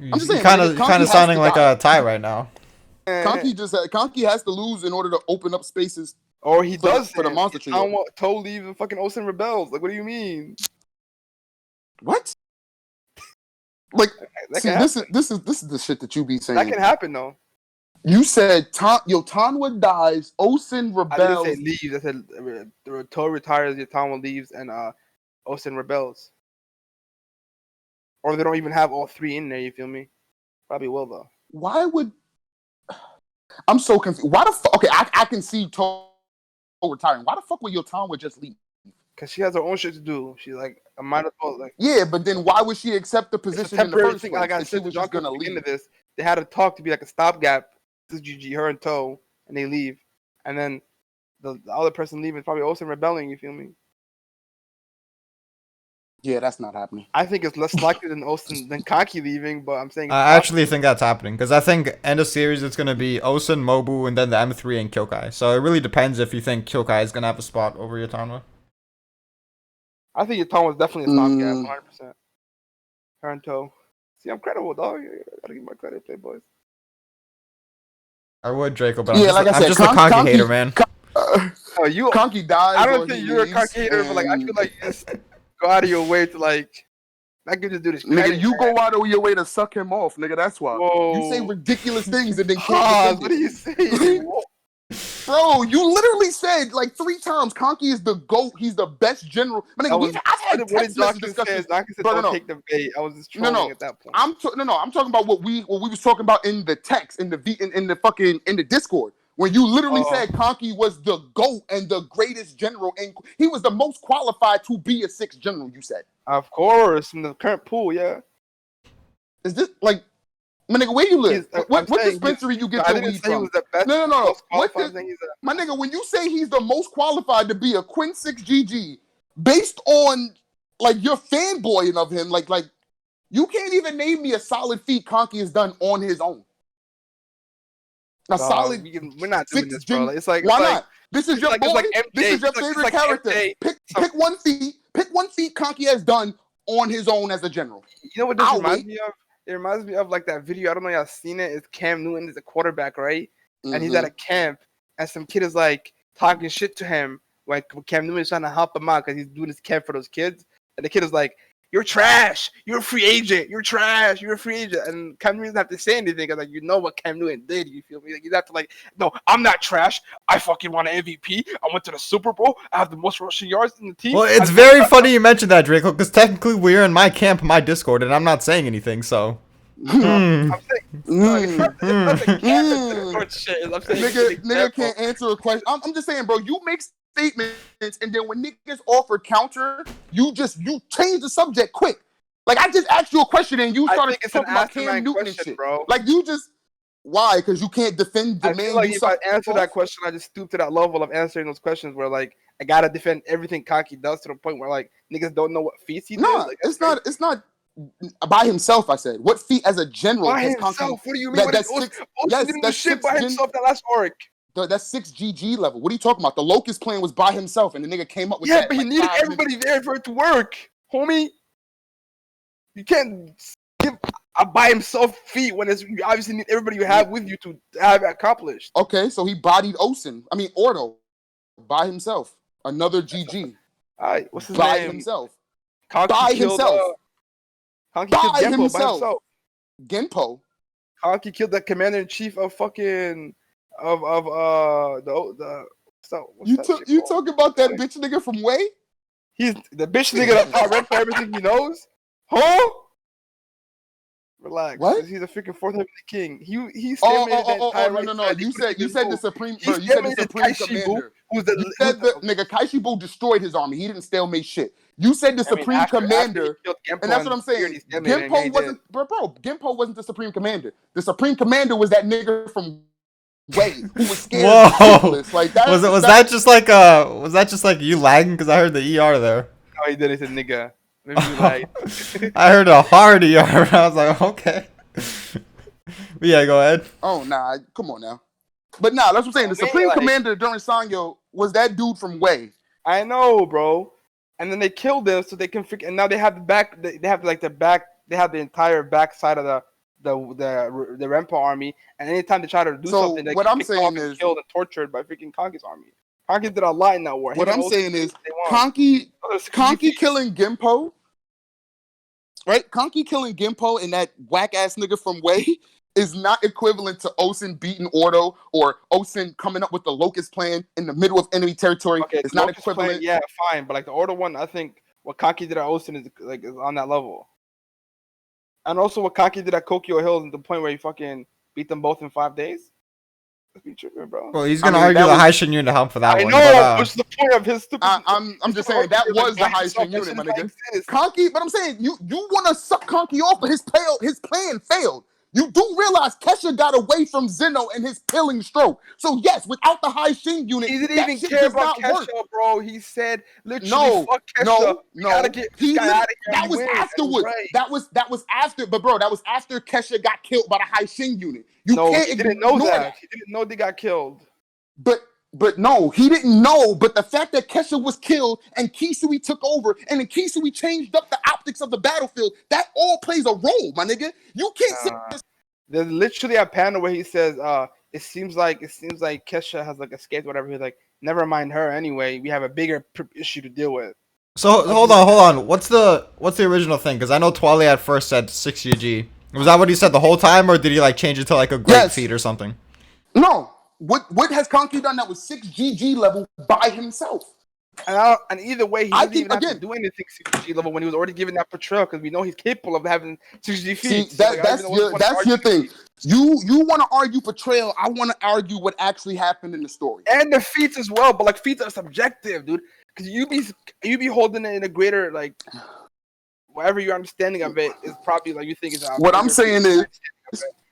I'm just saying, kind of sounding like a tie right now. Kanki has to lose in order to open up spaces. Or he does for the monster trio. Toe leaves and fucking Osen rebels. Like, what do you mean? What? Like, see, this is the shit that you be saying. That can happen though. You said Tanwa dies, Osen rebels. I didn't say leaves. I said Toe retires, Tanwa leaves, and Osen rebels. Or they don't even have all 3 in there. You feel me? Probably will though. Why would? I'm so confused. Why the fuck? Okay, I can see Toe retiring. Why the fuck would Tanwa just leave? Because she has her own shit to do. She's like, I might as well like. Yeah, but then why would she accept the position in the first place? Like I said, she was just gonna leave. Into this, they had a talk to be like a stopgap. This is GG, her and Toe, and they leave, and then the other person leaving is probably Osen rebelling. You feel me? Yeah, that's not happening. I think it's less likely than Kanki leaving, but I'm saying I actually think that's happening because I think end of series it's gonna be Osen, Mobu, and then the M3 and Kyokai. So it really depends if you think Kyokai is gonna have a spot over Yatanwa. I think Yatanwa was definitely a stopgap, 100%. Her and Toe. See, I'm credible, dog. I gotta give my credit, Playboys. I would, Draco, but yeah, I'm just a Kanki hater, man. Oh, you. Kanki dies. I don't or think he you're a leaves, Kanki hater, but like I and- feel like you just go out of your way to like. I could just do this. Nigga, you go out of your way to suck him off, nigga. That's why. Whoa. You say ridiculous things and then can't Pause. defend What it. are you saying? Whoa. Bro, you literally said like 3 times Kanki is the GOAT. He's the best general. But nigga, I've had What did text message Dawkins discussions. say? Dawkins said, Bro, don't take the bait. I was just No, trolling no. at that point. I'm talking about what we was talking about in the text in the Discord when you literally said Kanki was the GOAT and the greatest general, and he was the most qualified to be a 6th general. You said, of course, in the current pool, yeah. is this like, my nigga, where you live? What saying dispensary you get I your didn't weed say he from? was the best. No. Most What qualified thing he's my nigga, when you say he's the most qualified to be a Quinn 6 GG, based on like your fanboying of him, like you can't even name me a solid feat Kanki has done on his own. A solid. We're not doing this, bro. It's like why not? This is your boy. It's like MJ. This is your It's favorite like character. MJ. Pick one feat. Pick one feat Kanki has done on his own as a general. You know what this reminds me of? It reminds me of like that video. I don't know if y'all seen it. It's Cam Newton is a quarterback, right? And he's at a camp, and some kid is like talking shit to him. Like Cam Newton is trying to help him out because he's doing this camp for those kids. And the kid is like, "You're trash. You're a free agent. You're trash. You're a free agent." And Cam Newton doesn't have to say anything because like you know what Cam Newton did. You feel me? Like you have to like, no, I'm not trash. I fucking won an MVP. I went to the Super Bowl. I have the most rushing yards in the team. Well, it's very funny you mentioned that, DHraco, because technically we're in my camp, my Discord, and I'm not saying anything, so. I'm saying, it's not the camp, it's Discord shit. I'm saying, Nigga can't answer a question. I'm just saying, bro, you make statements, and then when niggas offer counter, you change the subject quick. Like, I just asked you a question, and you started talking about Cam Newton and shit. Bro. Like, you just... Why? Because you can't defend the I man feel like you if I answer off? that question, I just stoop to that level of answering those questions where, like, I gotta defend everything Kanki does to the point where, like, niggas don't know what feats he did. Like, it's not by himself, I said. What feat as a general by has himself? Kanki... What do you mean? That's didn't do shit by himself that last arc. That's 6 GG level. What are you talking about? The Locust plan was by himself, and the nigga came up with that. Yeah, but he needed everybody there for it to work, homie. You can't give a by himself feat when you obviously need everybody you have with you to have it accomplished. Okay, so he bodied Ordo by himself. Another GG. All right, what's his by name? Himself. Kanki By killed, himself. Kanki By killed Genpo himself. by himself. Genpo. Kanki killed the commander in chief of fucking the You talking about that bitch nigga from Way? He's the bitch nigga that fought Red for everything he knows. Huh? Relax. What? He's a freaking 4th Heavenly King. He stimulated the entire no. You said the Supreme. He You said the Supreme Kaishibu, Commander. who's the, You said the nigga Kaishibu destroyed his army. He didn't stalemate shit. You said the Supreme Commander, and that's what I'm saying. Genpo wasn't, bro. Genpo wasn't the Supreme Commander. The Supreme Commander was that nigga from Way who was scared. Whoa! Like that. Was that just like you lagging because I heard the ER there? No, he did. He said nigga. Maybe you lagged. I heard a hard ER. I was like, okay. But yeah, go ahead. Oh nah, come on now. But nah, that's what I'm saying. The Supreme Commander during Sanyo was that dude from Way. I know, bro. And then they killed him so they can figure. And now they have the back. They have like the back. They have the entire back side of the Renpa army. And anytime they try to do something, they what get I'm saying is killed and tortured by freaking Kanki's army. Kanki did a lot in that war. What I'm saying is Kanki killing Genpo. Right? Kanki killing Genpo and that whack ass nigga from Way is not equivalent to Osen beating Ordo or Osen coming up with the Locust plan in the middle of enemy territory. Okay, it's not equivalent. Plan, yeah, fine, but like the Ordo one, I think what Kanki did at Osen is on that level. And also what Kanki did at Kokyo Hills, at the point where he fucking beat them both in 5 days. That's be tripping, bro. Well, he's gonna argue the Haishin unit to help for that one. I know. What's the point of his stupid? I'm just saying that was the Haishin unit, my nigga. Kanki, but I'm saying you want to suck Kanki off, but his plan failed. You do realize Kesha got away from Zeno and his killing stroke. So yes, without the Haishin unit, he didn't even care about Kesha, bro. He said literally, "Fuck Kesha. No. Gotta get this guy out of here." That was afterwards. Right. That was after. But bro, that was after Kesha got killed by the Haishin unit. He didn't know that. He didn't know they got killed. But no, he didn't know. But the fact that Kesha was killed and Kisui took over, and then Kisui changed up the optics of the battlefield, that all plays a role, my nigga. You can't say there's literally a panel where he says, it seems like Kesha has like escaped whatever. He's like, never mind her anyway. We have a bigger issue to deal with. So hold on. What's the original thing? Because I know Twali at first said 6 GG. Was that what he said the whole time, or did he like change it to like a great feat or something? No. What has Kanki done that was 6 GG level by himself? And either way, he doesn't even have to do anything 6G level when he was already given that portrayal because we know he's capable of having 6G feats. See, that's your thing. You want to argue portrayal. I want to argue what actually happened in the story. And the feats as well, but like feats are subjective, dude. Because you be holding it in a greater like whatever your understanding of it is probably like you think is. What I'm saying is.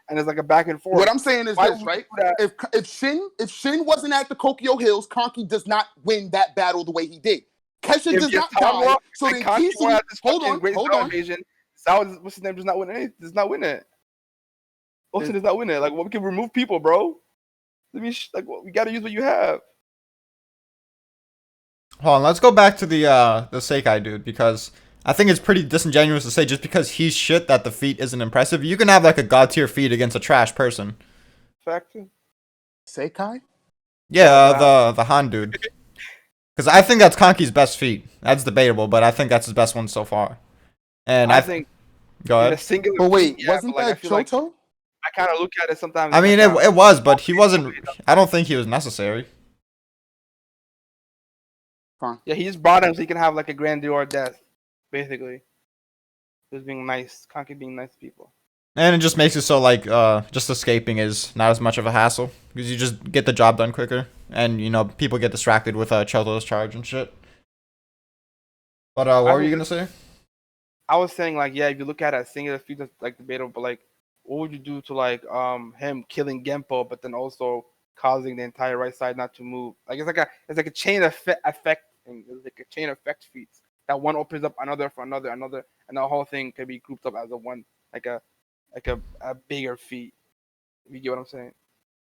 And it's like a back and forth. What I'm saying is this, right? If Shin wasn't at the Kokyo Hills, Kanki does not win that battle the way he did. Kesha does not die. So then Kisui, hold on. Invasion, what's his name? Does not win anything. Does not win it. Ocean does not win it. Like, well, we can remove people, bro. We gotta use what you have. Hold on, let's go back to the Seikai dude because I think it's pretty disingenuous to say just because he's shit that the feat isn't impressive. You can have like a god tier feat against a trash person. Fact. Seikai? Yeah, the Han dude. Because I think that's Kanki's best feat. That's debatable, but I think that's his best one so far. And I think. Go ahead. But wait, wasn't that Choto? I kind of look at it sometimes. I mean, it was, but he wasn't. I don't think he was necessary. Fine. Yeah, he just brought him so he can have like a grandeur death. Basically, just being nice, Kanki being nice to people, and it just makes it so like just escaping is not as much of a hassle because you just get the job done quicker, and you know people get distracted with Choto's charge and shit. But what were you gonna say? I was saying like if you look at it, singular feat that's like debatable, but like what would you do to like him killing Genpo, but then also causing the entire right side not to move? Like it's like a chain effect thing. It's like a chain effect feats. That one opens up another for another, and the whole thing can be grouped up as a one, like a bigger feat. You get what I'm saying?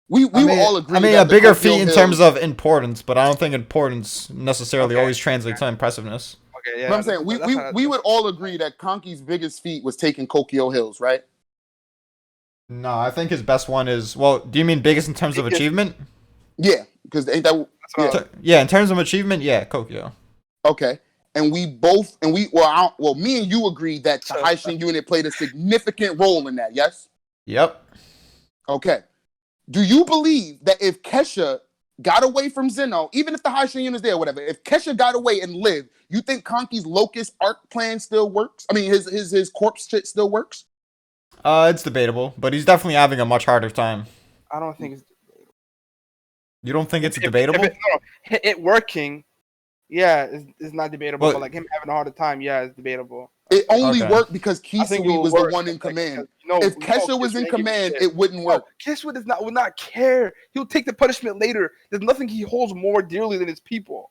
We will all agree. I mean, a bigger feat in terms of importance, but I don't think importance necessarily always translates to impressiveness. Okay, yeah. But I'm saying we would all agree that Kanki's biggest feat was taking Kokyo Hills, right? No, I think his best one is. Well, do you mean biggest in terms of achievement? Yeah, because ain't that? Yeah, in terms of achievement, yeah, Kokyo. Okay. And me and you agree that the Haishin unit played a significant role in that, yes? Yep. Okay. Do you believe that if Kesha got away from Zeno, even if the Haishin unit is there, whatever, if Kesha got away and lived, you think Kanki's Locust arc plan still works? I mean, his corpse shit still works? It's debatable, but he's definitely having a much harder time. I don't think it's debatable. You don't think it's debatable? It working... Yeah, it's not debatable, but like him having a harder time, yeah, it's debatable. It only worked because Kisui was the one in command. If Kesha was in command, it wouldn't work. Kesha would not care. He'll take the punishment later. There's nothing he holds more dearly than his people.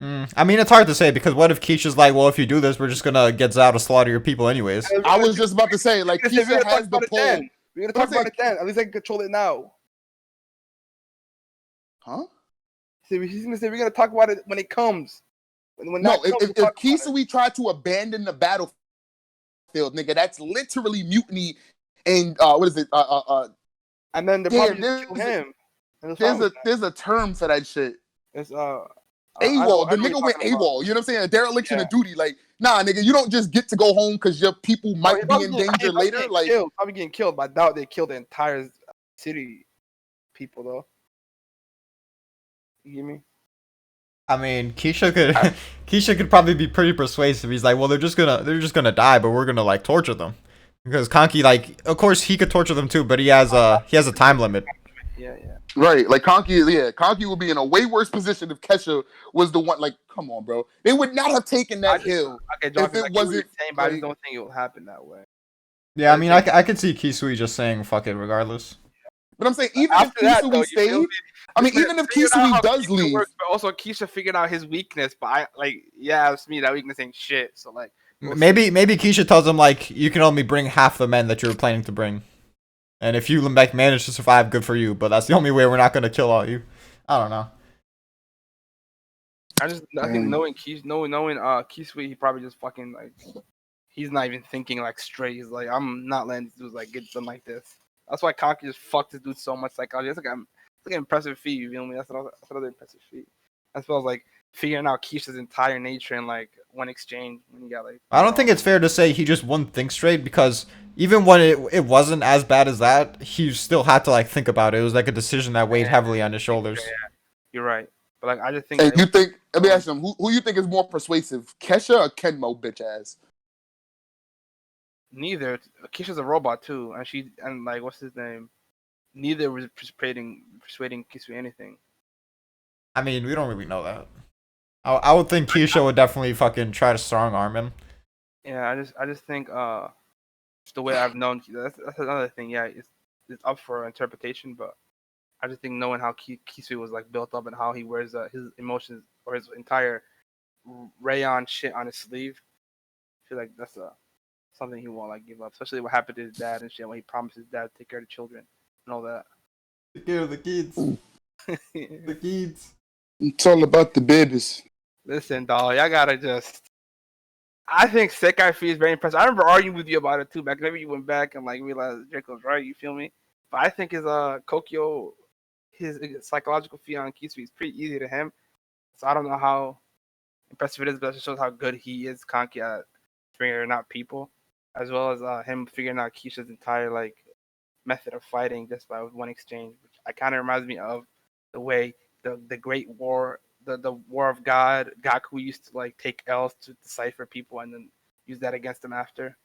I mean, it's hard to say because what if Keisha's like, well, if you do this, we're just gonna get Zao to slaughter your people anyways. I was just about to say, like, Keisha has the pull. We're gonna talk about it then. At least I can control it now. Huh? He's gonna say we're gonna talk about it when it comes. If Kisui tried to abandon the battlefield, nigga, that's literally mutiny. And what is it? And then they're probably just kill him. There's a term for that shit. It's AWOL. The nigga went AWOL. You know what I'm saying? A dereliction of duty. Like, nah, nigga, you don't just get to go home because your people might be in danger later. Like, probably getting killed, but I doubt they killed the entire city people though. You get me? I mean, Keisha could probably be pretty persuasive. He's like, well, they're just gonna die, but we're gonna like torture them because Kanki, like, of course he could torture them too, but he has a time limit. Yeah. Right, like Kanki would be in a way worse position if Kesha was the one. Like, come on, bro, they would not have taken that hill if it wasn't. But I just don't think it will happen that way. Yeah, I mean, I could see Kisui just saying fuck it regardless. But I'm saying even if Kisui stayed, even if Kisui does leave, but also Keisha figured out his weakness. But it's me. That weakness ain't shit. So like, maybe Keisha tells him like you can only bring half the men that you were planning to bring, and if you like manage to survive, good for you. But that's the only way we're not gonna kill all you. I don't know. I think knowing Kisui, he probably just fucking like he's not even thinking like straight. He's like, I'm not letting these dudes like get done like this. That's why Kanki just fucked this dude so much psychology. It's like an impressive feat. You feel me? That's another impressive feat. As well as like figuring out Keisha's entire nature in like one exchange when you got like. I don't think it's fair to say he just wouldn't think straight, because even when it wasn't as bad as that, he still had to like think about it. It was like a decision that weighed heavily on his shoulders. Yeah, you're right. But like I just think. And you think? Let me ask you, who you think is more persuasive, Kesha or Kenmo, bitch ass? Neither. Keisha's a robot too, and like what's his name? Neither was persuading Kisu anything. I mean, we don't really know that. I would think Keisha would definitely fucking try to strong arm him. Yeah, I just think just the way I've known that's another thing. Yeah, it's up for interpretation, but I just think knowing how Kisu was like built up and how he wears his emotions or his entire rayon shit on his sleeve, I feel like that's something he won't like give up. Especially what happened to his dad and shit when he promised his dad to take care of the children and all that. Take care of the kids. The kids. It's all about the babies. Listen, dog, y'all gotta just. I think Sekai Fee is very impressive. I remember arguing with you about it too back. Maybe you went back and like realized Draco's right. You feel me? But I think his Kokyo, his psychological feat on Kisu is pretty easy to him. So I don't know how impressive it is, but it just shows how good he is, Kanki, at figuring out people, as well as him figuring out Keisha's entire like method of fighting just by one exchange, which I kind of reminds me of the way the Great War, the War of God, Gaku used to like take L's to decipher people and then use that against them after.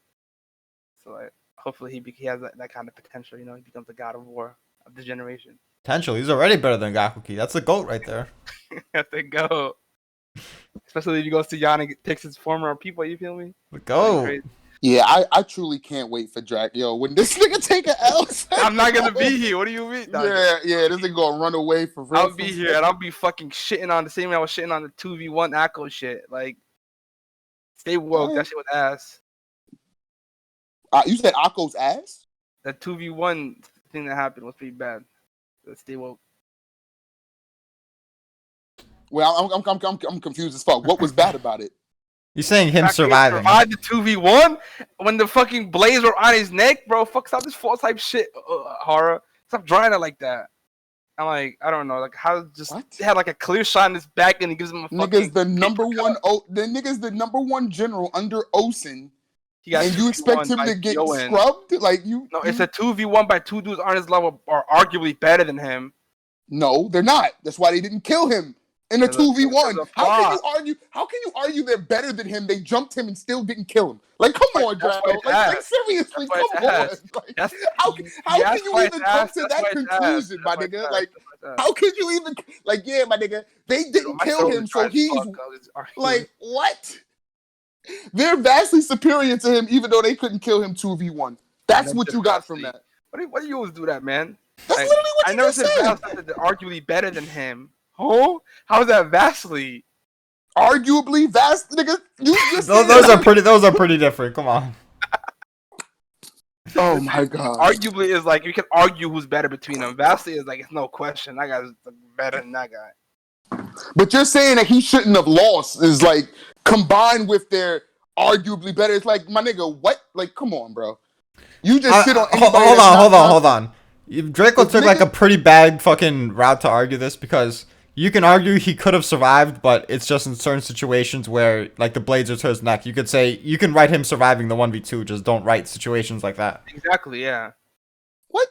So like, hopefully he has that kind of potential. You know, he becomes the God of War of the generation. Potential. He's already better than Gakuki. That's the GOAT right there. Have to go. Especially if he goes to Yan and takes his former people. You feel me? The GOAT. Yeah, I truly can't wait for Drac. Yo, when this nigga take an L, I'm not gonna be here. What do you mean? Yeah, this nigga gonna run away for real. I'll be here and I'll be fucking shitting on the same way I was shitting on the 2v1 Akko shit. Like, stay woke. That shit was ass. You said Akko's ass? That 2v1 thing that happened was pretty bad. Let's stay woke. Well, I'm confused as fuck. What was bad about it? You're saying him surviving. Survived the 2v1 when the fucking blades were on his neck, bro. Fuck, stop this false type shit, horror. Stop drawing it like that. I'm like, I don't know, like how just they had like a clear shot in his back and he gives him a fucking. Nigga's the number one. The nigga's the number one general under Osen. And you expect him to get scrubbed? Like you? No, it's a 2v1 by two dudes on his level are arguably better than him. No, they're not. That's why they didn't kill him. In a 2v1, how can you argue they're better than him? They jumped him and still didn't kill him. Like, come on, Draco. Like seriously, come on. Like, how can you even come to that conclusion, my nigga? Like, how can you even like, yeah, my nigga, they didn't kill him, so he's like, what? They're vastly superior to him, even though they couldn't kill him 2v1. That's what you got from that. Why do you always do that, man? That's literally what you just said. I never said they're arguably better than him. Oh, how is that vastly? Arguably vast, nigga. Those are pretty different. Come on. Oh my god. Arguably is like you can argue who's better between them. Vastly is like it's no question. That guy's better than that guy. But you're saying that he shouldn't have lost is like combined with their arguably better. It's like, my nigga, what? Like, come on, bro. You just sit on. Hold on. Draco took like a pretty bad fucking route to argue this, because you can argue he could have survived, but it's just in certain situations where like the blades are to his neck. You could say you can write him surviving the 1v2, just don't write situations like that. Exactly, yeah. What?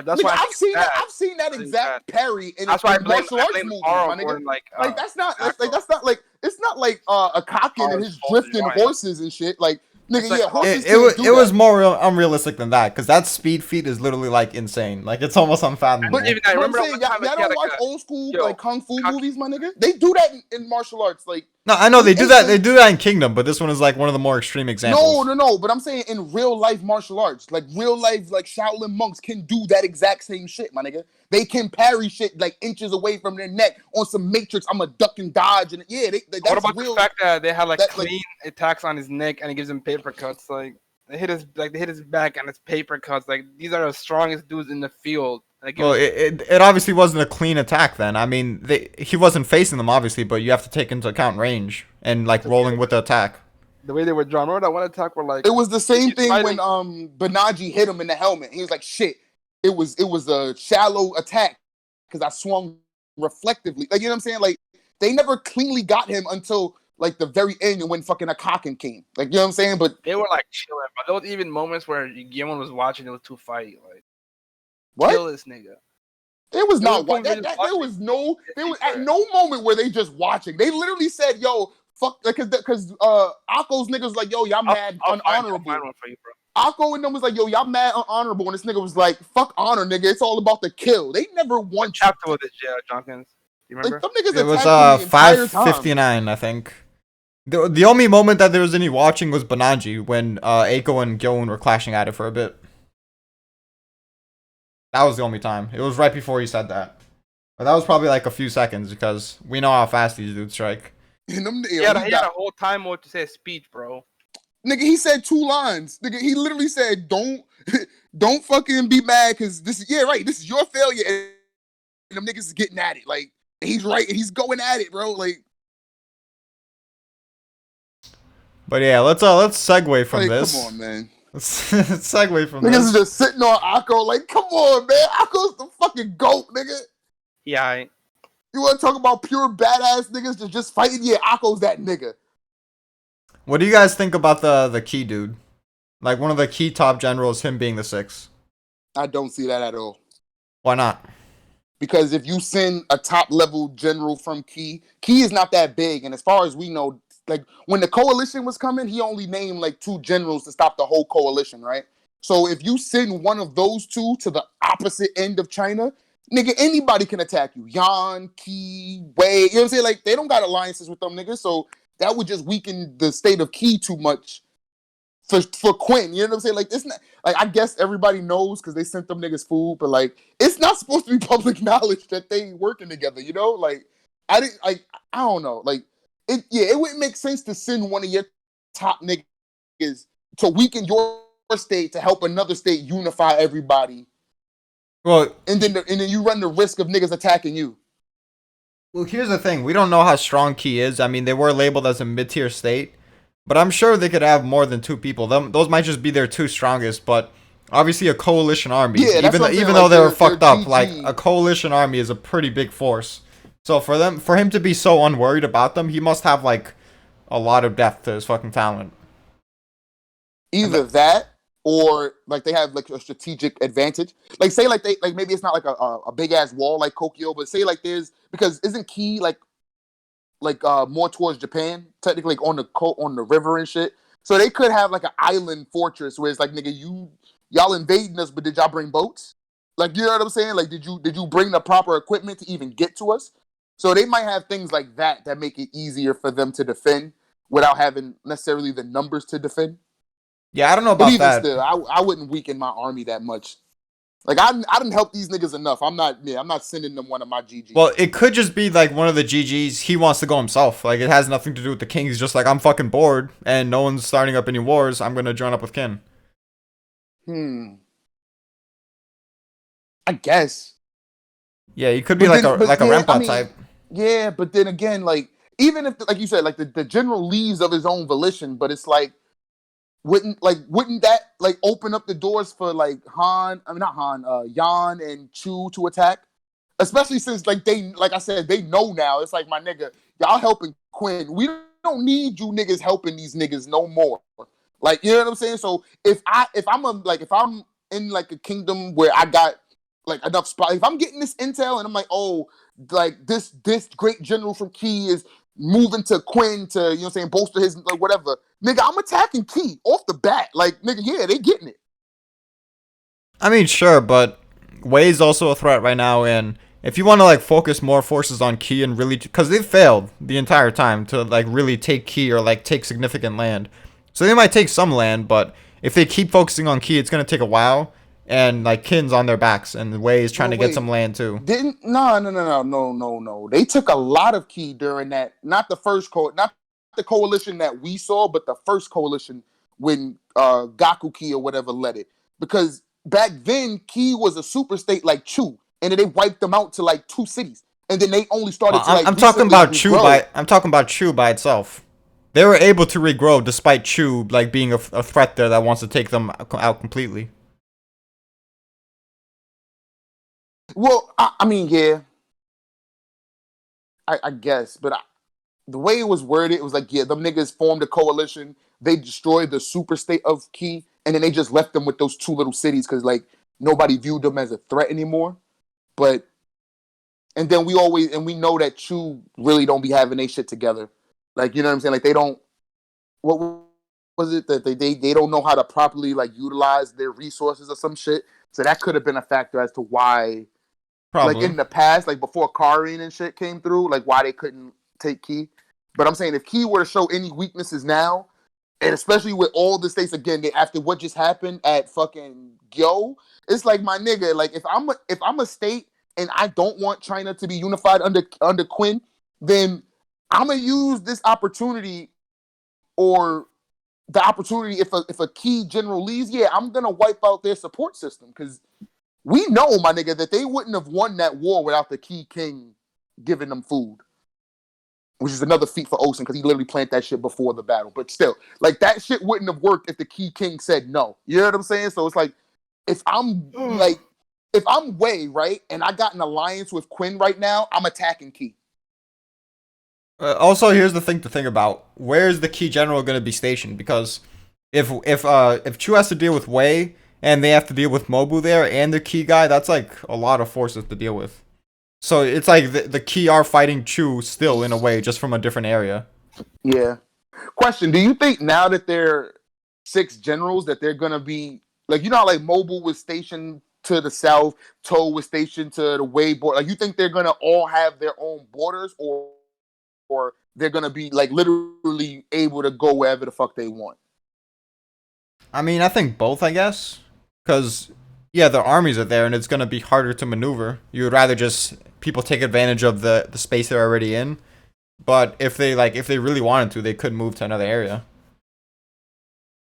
That's why I've seen that exact parry in martial arts movie, my nigga. Like that's not like it's not like a Kakin and his drifting horses and shit. Like, nigga, yeah, horses it was more unrealistic than that, because that speed feat is literally like insane. Like, it's almost unfathomable. But even I remember y'all don't watch old school like kung fu movies, my nigga. They do that in martial arts, like. No, I know they do that. They do that in Kingdom, but this one is like one of the more extreme examples. No. But I'm saying in real life martial arts, like real life, like Shaolin monks can do that exact same shit, my nigga. They can parry shit like inches away from their neck on some Matrix. I'm a duck and dodge, and yeah, that's what about real. The fact that they had like clean attacks on his neck and he gives him paper cuts? Like they hit his back and it's paper cuts. Like, these are the strongest dudes in the field. Like, well, it obviously wasn't a clean attack then. I mean, he wasn't facing them, obviously, but you have to take into account range and like rolling with the attack. The way they were drawn. Remember that one attack where like It was the same he's thing when fighting- Banaji hit him in the helmet. He was like, "Shit, it was a shallow attack because I swung reflectively." Like, you know what I'm saying? Like, they never cleanly got him until like the very end, and when fucking Akakin came. Like, you know what I'm saying? But they were like chilling, but there was even moments where Guillermo was watching. It was too fighty. Like, what? kill this nigga. It was There not was what points where there he was no there was at secret. no moment where they just watching. They literally said, "Yo, fuck," because Akko's niggas was like, "Yo, y'all mad I'll find unhonorable." one for you, bro. Akko and them was like, "Yo, y'all mad unhonorable," and this nigga was like, "Fuck honor, nigga. It's all about the kill." They never What once chapter was it, Jenkins? Do you like remember? them niggas It was attacked me the entire time. 5:59, I think. The only moment that there was any watching was Banaji when Eiko and Gyoen were clashing at it for a bit. That was the only time. It was right before he said that. But that was probably like a few seconds because we know how fast these dudes strike. And them, He had a whole time mode to say a speech, bro. nigga, he said 2 lines. Nigga, he literally said, "Don't, don't fucking be mad because this is this is your failure." And them niggas is getting at it. Like, he's right. He's going at it, bro. Like, But yeah, let's segue from this. Come on, man. Let's segue from Niggas this. is just sitting on Akko. Like, come on, man. Akko's the fucking GOAT, nigga. Yeah, You want to talk about pure badass niggas that just fighting? Yeah, Akko's that nigga. What do you guys think about the key dude? Like one of the key top generals, him being the 6th. I don't see that at all. Why not? Because if you send a top level general from Key is not that big. And as far as we know, like when the coalition was coming, he only named like 2 generals to stop the whole coalition, right? So if you send one of those 2 to the opposite end of China, nigga, anybody can attack you. Yan, Key, Wei, you know what I'm saying? Like, they don't got alliances with them niggas, so that would just weaken the state of Key too much for Quinn. You know what I'm saying? Like, it's not like, I guess everybody knows because they sent them niggas food, but like, it's not supposed to be public knowledge that they working together. You know, like, I don't know, like, it wouldn't make sense to send one of your top niggas to weaken your state to help another state unify everybody. Well, and then you run the risk of niggas attacking you. Well, here's the thing. We don't know how strong Key is. I mean, they were labeled as a mid-tier state, but I'm sure they could have more than 2 people. Those might just be their 2 strongest, but obviously a coalition army, yeah, even though they were fucked up, like a coalition army is a pretty big force. So for him to be so unworried about them, he must have like a lot of depth to his fucking talent. Either that or like they have like a strategic advantage. Like say like they like maybe it's not like a big ass wall like Kokyo, but say like there's because isn't Key like more towards Japan technically like on the river and shit. So they could have like an island fortress where it's like nigga y'all invading us, but did y'all bring boats? Like you know what I'm saying? Like did you bring the proper equipment to even get to us? So they might have things like that make it easier for them to defend without having necessarily the numbers to defend. Yeah, I don't know about that. Still, I wouldn't weaken my army that much. Like I didn't help these niggas enough. I'm not sending them one of my GGs. Well, it could just be like one of the GGs. He wants to go himself. Like it has nothing to do with the king. He's just like, I'm fucking bored and no one's starting up any wars. I'm gonna join up with Kin. I guess. Yeah, he could be like a Rempa type. Yeah, but then again, like even if like you said, like the general leaves of his own volition, but it's like wouldn't that like open up the doors for like Yan and Chu to attack? Especially since like I said, they know now. It's like my nigga, y'all helping Quinn. We don't need you niggas helping these niggas no more. Like, you know what I'm saying? So if I'm in like a kingdom where I got like enough spot, if I'm getting this intel and I'm like, oh, like this great general from Key is moving to Quinn to, you know what I'm saying, bolster his like whatever. Nigga, I'm attacking Key off the bat. Like, nigga, yeah, they getting it. I mean, sure, but Wei's also a threat right now, and if you want to like focus more forces on Key and really, because they've failed the entire time to like really take Key or like take significant land, so they might take some land, but if they keep focusing on Key, it's gonna take a while, and like Kin's on their backs, and Wei is trying to get some land too. No. They took a lot of Key during that. Not the coalition that we saw, but the first coalition when Gaku Key or whatever led it. Because back then, Key was a super state like Chu, and then they wiped them out to like 2 cities, and then they only started to like. I'm talking about Chu by itself. they were able to regrow despite Chu like being a threat there that wants to take them out completely. Well, I mean, yeah, I guess, but the way it was worded, it was like, yeah, them niggas formed a coalition. They destroyed the super state of Key, and then they just left them with those two little cities because like nobody viewed them as a threat anymore. But and then we know that Chu really don't be having their shit together. Like, you know what I'm saying? Like they don't. What was it that they don't know how to properly like utilize their resources or some shit? So that could have been a factor as to why, like Probably. in the past, like before Karin and shit came through, like why they couldn't take Key. But I'm saying if Key were to show any weaknesses now, and especially with all the states again, after what just happened at fucking Gyo, it's like my nigga, like if I'm a state and I don't want China to be unified under Quinn, then I'm gonna use this opportunity or the opportunity if a key general leaves, yeah, I'm gonna wipe out their support system because we know, my nigga, that they wouldn't have won that war without the key king giving them food, which is another feat for Osen because he literally planned that shit before the battle. But still, like that shit wouldn't have worked if the key king said no. You know what I'm saying? So it's like if I'm like if I'm Wei, right, and I got an alliance with Quinn right now, I'm attacking Key. Also, here's the thing to think about: where's the key general going to be stationed? Because if Chu has to deal with Wei and they have to deal with Mobu there and the key guy, that's like a lot of forces to deal with. So it's like the key are fighting Chu still in a way, just from a different area. Yeah. Question: do you think now that they're 6 generals that they're gonna be like, you know how like Mobile was stationed to the south, Toe was stationed to the Wei border? Like, you think they're gonna all have their own borders, or they're gonna be like literally able to go wherever the fuck they want? I mean, I think both, I guess, because yeah, their armies are there, and it's gonna be harder to maneuver. You would rather just people take advantage of the space they're already in. But if they really wanted to, they could move to another area.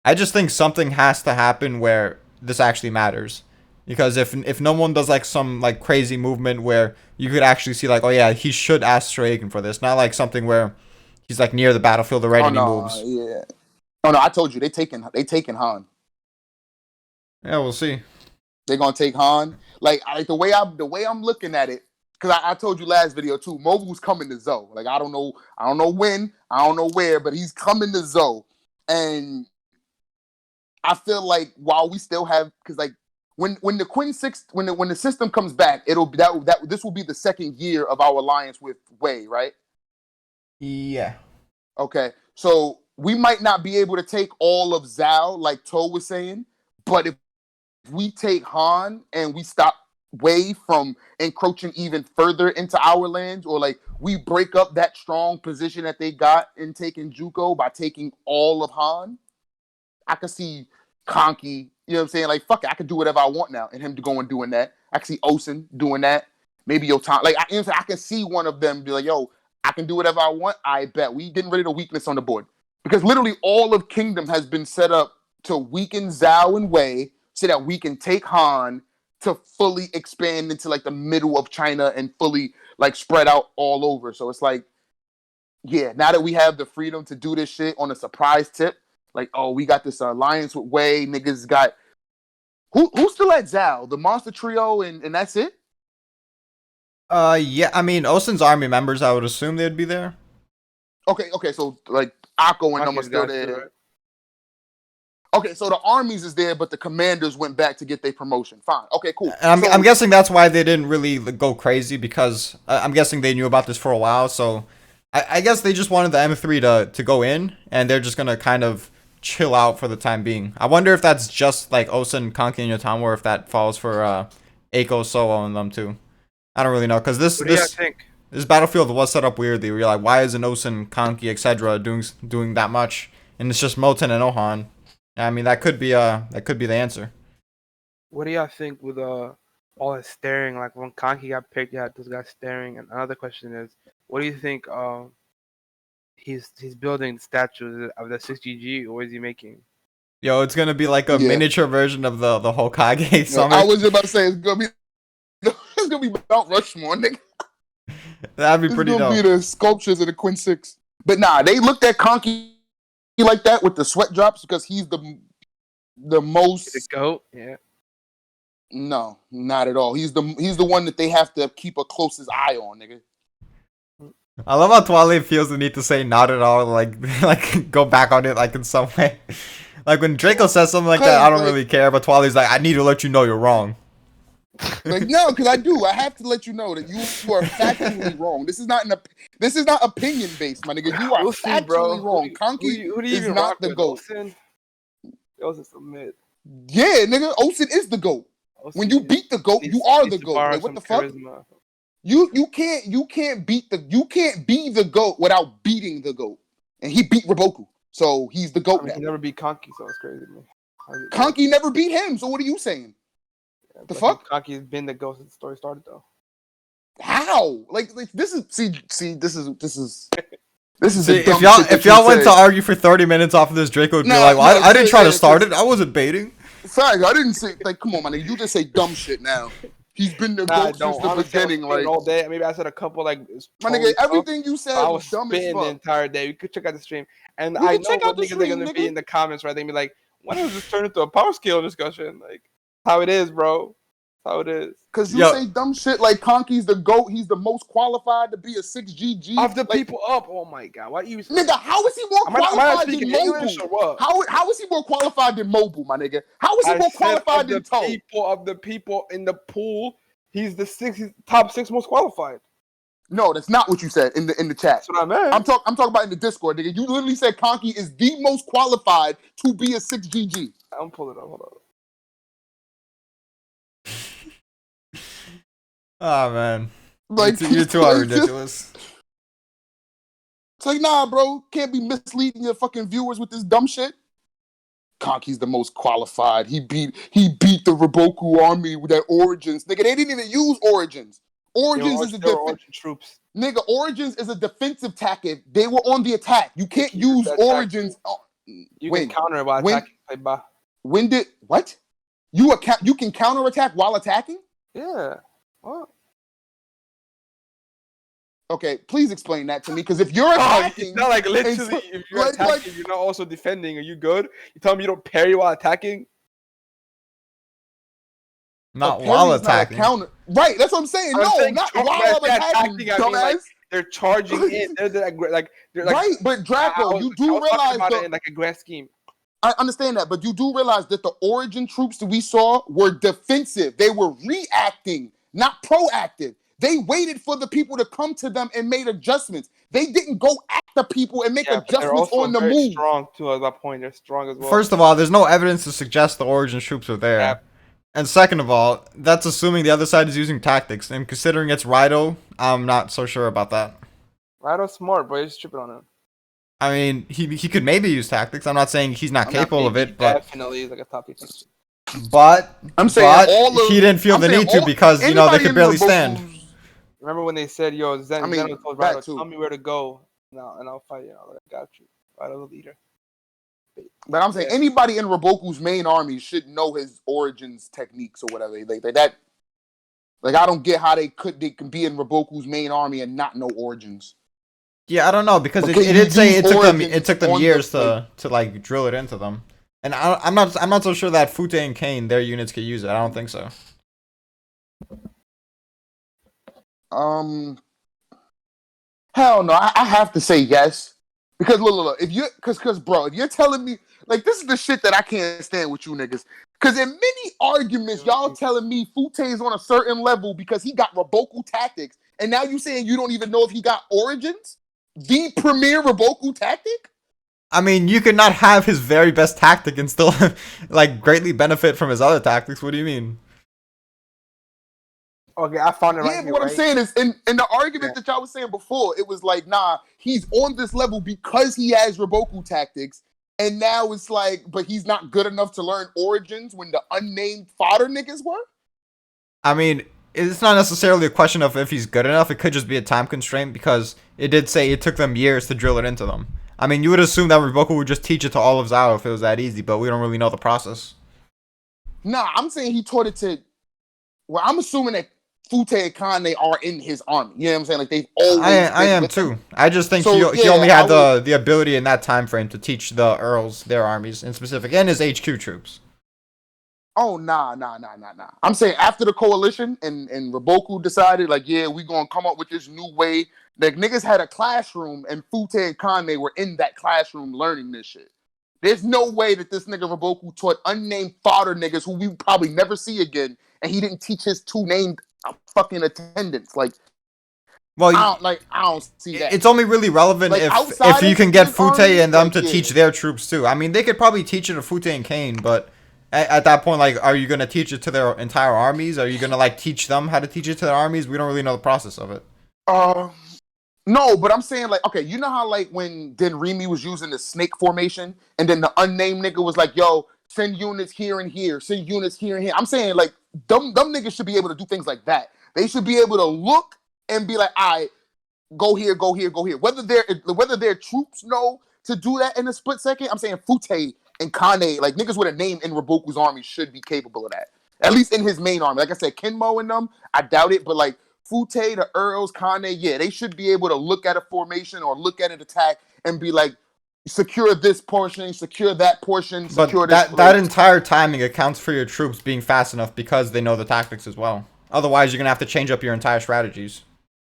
I just think something has to happen where this actually matters. Because if no one does like some like crazy movement where you could actually see like, oh yeah, he should ask Stragan for this, not like something where he's like near the battlefield already Oh and he no, moves. yeah. Oh no, I told you they taking Han. Yeah, we'll see. They're gonna take Han. Like the way I'm looking at it, because I told you last video too. Mobu's coming to Zoe. Like I don't know when, I don't know where, but he's coming to Zoe. And I feel like while we still have, because like when the Quinn Six, when the system comes back, it'll be that this will be the second year of our alliance with Wei, right? Yeah. Okay, so we might not be able to take all of Zhao, like Toe was saying, but if we take Han and we stop Wei from encroaching even further into our lands, or like we break up that strong position that they got in taking Juko by taking all of Han, I could see Kanki, you know what I'm saying? Like, fuck it, I could do whatever I want now, and him to go and doing that. I can see Osen doing that. Maybe Yotan. Like, I can see one of them be like, yo, I can do whatever I want. I bet. We didn't ready to weakness on the board. Because literally all of Kingdom has been set up to weaken Zhao and Wei so that we can take Han to fully expand into like the middle of China and fully like spread out all over. So it's like, yeah, now that we have the freedom to do this shit on a surprise tip, like, oh, we got this alliance with Wei, niggas got who's still at Zhao? The Monster Trio, and that's it? Yeah, I mean, Osen's army members, I would assume they'd be there. Okay, so like Akko and them are Kanki's still got there. you, right? Okay, so the armies is there, but the commanders went back to get their promotion. Fine. Okay, cool. And So I'm guessing that's why they didn't really go crazy because I'm guessing they knew about this for a while. So I guess they just wanted the M3 to go in, and they're just gonna kind of chill out for the time being. I wonder if that's just like Osen, Kanki, and Yotam, or if that falls for Eiko, Solo, and them too. I don't really know because What do you guys think? this battlefield was set up weirdly. Where you're like, why isn't Osen, Kanki, etc. doing that much, and it's just Moten and Ohan. I mean, that could be the answer. What do y'all think with all that staring? Like when Kanki got picked, you had those guys staring. And another question is, what do you think? He's building statues of the 6GG, or is he making? Yo, it's gonna be like a yeah, miniature version of the Hokage no, I summit. was just about to say it's gonna be it's gonna be Mount Rushmore, nigga. That'd be It's pretty gonna be dope. the sculptures of the Quinn Six. But nah, they looked at Kanki like that with the sweat drops because he's the most. The goat. Yeah. No, not at all. He's the one that they have to keep a closest eye on, nigga. I love how Twale feels the need to say not at all, like like go back on it like in some way. Like when Draco says something like that, I don't really care, but Twale's like, I need to let you know you're wrong. Like no, because I do. I have to let you know that you are factually wrong. This is not opinion based, my nigga. You are factually wrong. Kanki is not the GOAT. Osin's the mid. Yeah, nigga, Osin is the GOAT. When you beat the GOAT, you are the GOAT. Like what the fuck? Charisma. You can't be the GOAT without beating the GOAT. And he beat Raboku. So he's the GOAT now. He never beat Kanki, so it's crazy to me. Kanki never beat him, so what are you saying? Yeah, the fuck? Kanki's been the GOAT since the story started though. How? Like this is this is See, if y'all went to argue for 30 minutes off of this, Draco would be like, well, I didn't try to start it. I wasn't baiting. Fact, I didn't say like come on, man. You just say dumb shit now. He's been the GOAT since the beginning. Like all day. Maybe I said a couple like my nigga, everything you said was dumb as fuck. The entire day. You could check out the stream. And I know what niggas are gonna be in the comments, right? They be like, when does this turn into a power scale discussion? Like how it is, bro. How it is. Because you say dumb shit like Kanki's the GOAT, he's the most qualified to be a 6GG. Of the people up, oh my god. Why you nigga, how is he more qualified than Mobile? How is he more qualified than Mobile, my nigga? How is he more qualified than Toe? Of the people in the pool, he's top 6 most qualified. No, that's not what you said in the chat. That's what I meant. I'm talking about in the Discord, nigga. You literally said Kanki is the most qualified to be a 6GG. I'm pulling it up, hold on. Oh man, like you two are ridiculous. It's like nah, bro, can't be misleading your fucking viewers with this dumb shit. Kanki's the most qualified. He beat the Raboku army with their Origins. Nigga, they didn't even use Origins. Origins is a Origin troops. Nigga, Origins is a defensive tactic. They were on the attack. You can't use Origins. You can counter it while attacking. When did what? You can counterattack while attacking? Yeah. What? Okay, please explain that to me. Because if you're attacking, it's not like literally. If you're attacking, you're not also defending. Are you good? You tell me you don't parry while attacking? Not while attacking. Right, that's what I'm saying. Not while I'm attacking. Dumbass. I mean, like, they're charging in. They're like right, but DHraco, you do realize it in like a grand scheme. I understand that, but you do realize that the Origin troops that we saw were defensive. They were reacting, not proactive. They waited for the people to come to them and made adjustments. They didn't go at the people and make adjustments on the move. Strong too at that point. They're strong as well. First of all, there's no evidence to suggest the Origin troops are there. Yeah. And second of all, that's assuming the other side is using tactics. And considering it's Raito, I'm not so sure about that. Raito's smart, but he's tripping on him. I mean, he could maybe use tactics. I'm not saying he's not capable of it, but definitely is like a top pick. But I'm saying he didn't feel the need to because they could barely stand. Remember when they said, "Yo, Zen told Raito, tell me where to go now, and I'll fight you." I got you. Raito's the leader. But I'm saying anybody in Raboku's main army should know his Origins techniques or whatever. Like I don't get how they can be in Raboku's main army and not know Origins. Yeah, I don't know because it did say it took them years to like drill it into them, and I'm not so sure that Fute and Kane their units could use it. I don't think so. Hell no. I have to say yes because look, if you're telling me like this is the shit that I can't stand with you niggas. Because in many arguments, y'all telling me Fute is on a certain level because he got Raboku tactics, and now you saying you don't even know if he got Origins. The premier Raboku tactic? I mean, you could not have his very best tactic and still like greatly benefit from his other tactics. What do you mean? Okay, I found it right here. Yeah, but what I'm saying is, in the argument that y'all was saying before, it was like, nah, he's on this level because he has Raboku tactics, and now it's like, but he's not good enough to learn Origins when the unnamed fodder niggas were? I mean, it's not necessarily a question of if he's good enough. It could just be a time constraint because it did say it took them years to drill it into them. I mean, you would assume that Raboku would just teach it to all of Zao if it was that easy, but we don't really know the process. Nah, I'm saying he taught it to... Well, I'm assuming that Fute and Kane are in his army. You know what I'm saying? Like they've I always I been am with too. him. I just think So he yeah, only I had would. the ability in that time frame to teach the Earls their armies in specific and his HQ troops. Oh nah. I'm saying after the coalition and Raboku decided like, yeah, we gonna come up with this new way. Like niggas had a classroom and Fute and Kane were in that classroom learning this shit. There's no way that this nigga Raboku taught unnamed fodder niggas who we probably never see again, and he didn't teach his two named fucking attendants. Like Well, I don't see that. it's only really relevant Like if outside you of can get his Fute army, and them like to yeah. teach their troops too. I mean, they could probably teach it to Fute and Kane, but at that point, like, are you gonna teach it to their entire armies? Are you gonna like teach them how to teach it to their armies? We don't really know the process of it. No, but I'm saying like, okay, you know how like when Denrimi was using the snake formation, and then the unnamed nigga was like, "Yo, send units here and here, send units here and here." I'm saying like, dumb niggas should be able to do things like that. They should be able to look and be like, "All right, go here, go here, go here." Whether their troops know to do that in a split second, I'm saying Fute and Kane, like niggas with a name in Raboku's army, should be capable of that. At least in his main army. Like I said, Kenmo and them, I doubt it, but like Fute, the Earls, Kane, yeah, they should be able to look at a formation or look at an attack and be like, secure this portion, secure that portion, secure But this. that Like, entire timing accounts for your troops being fast enough because they know the tactics as well. Otherwise, you're gonna have to change up your entire strategies,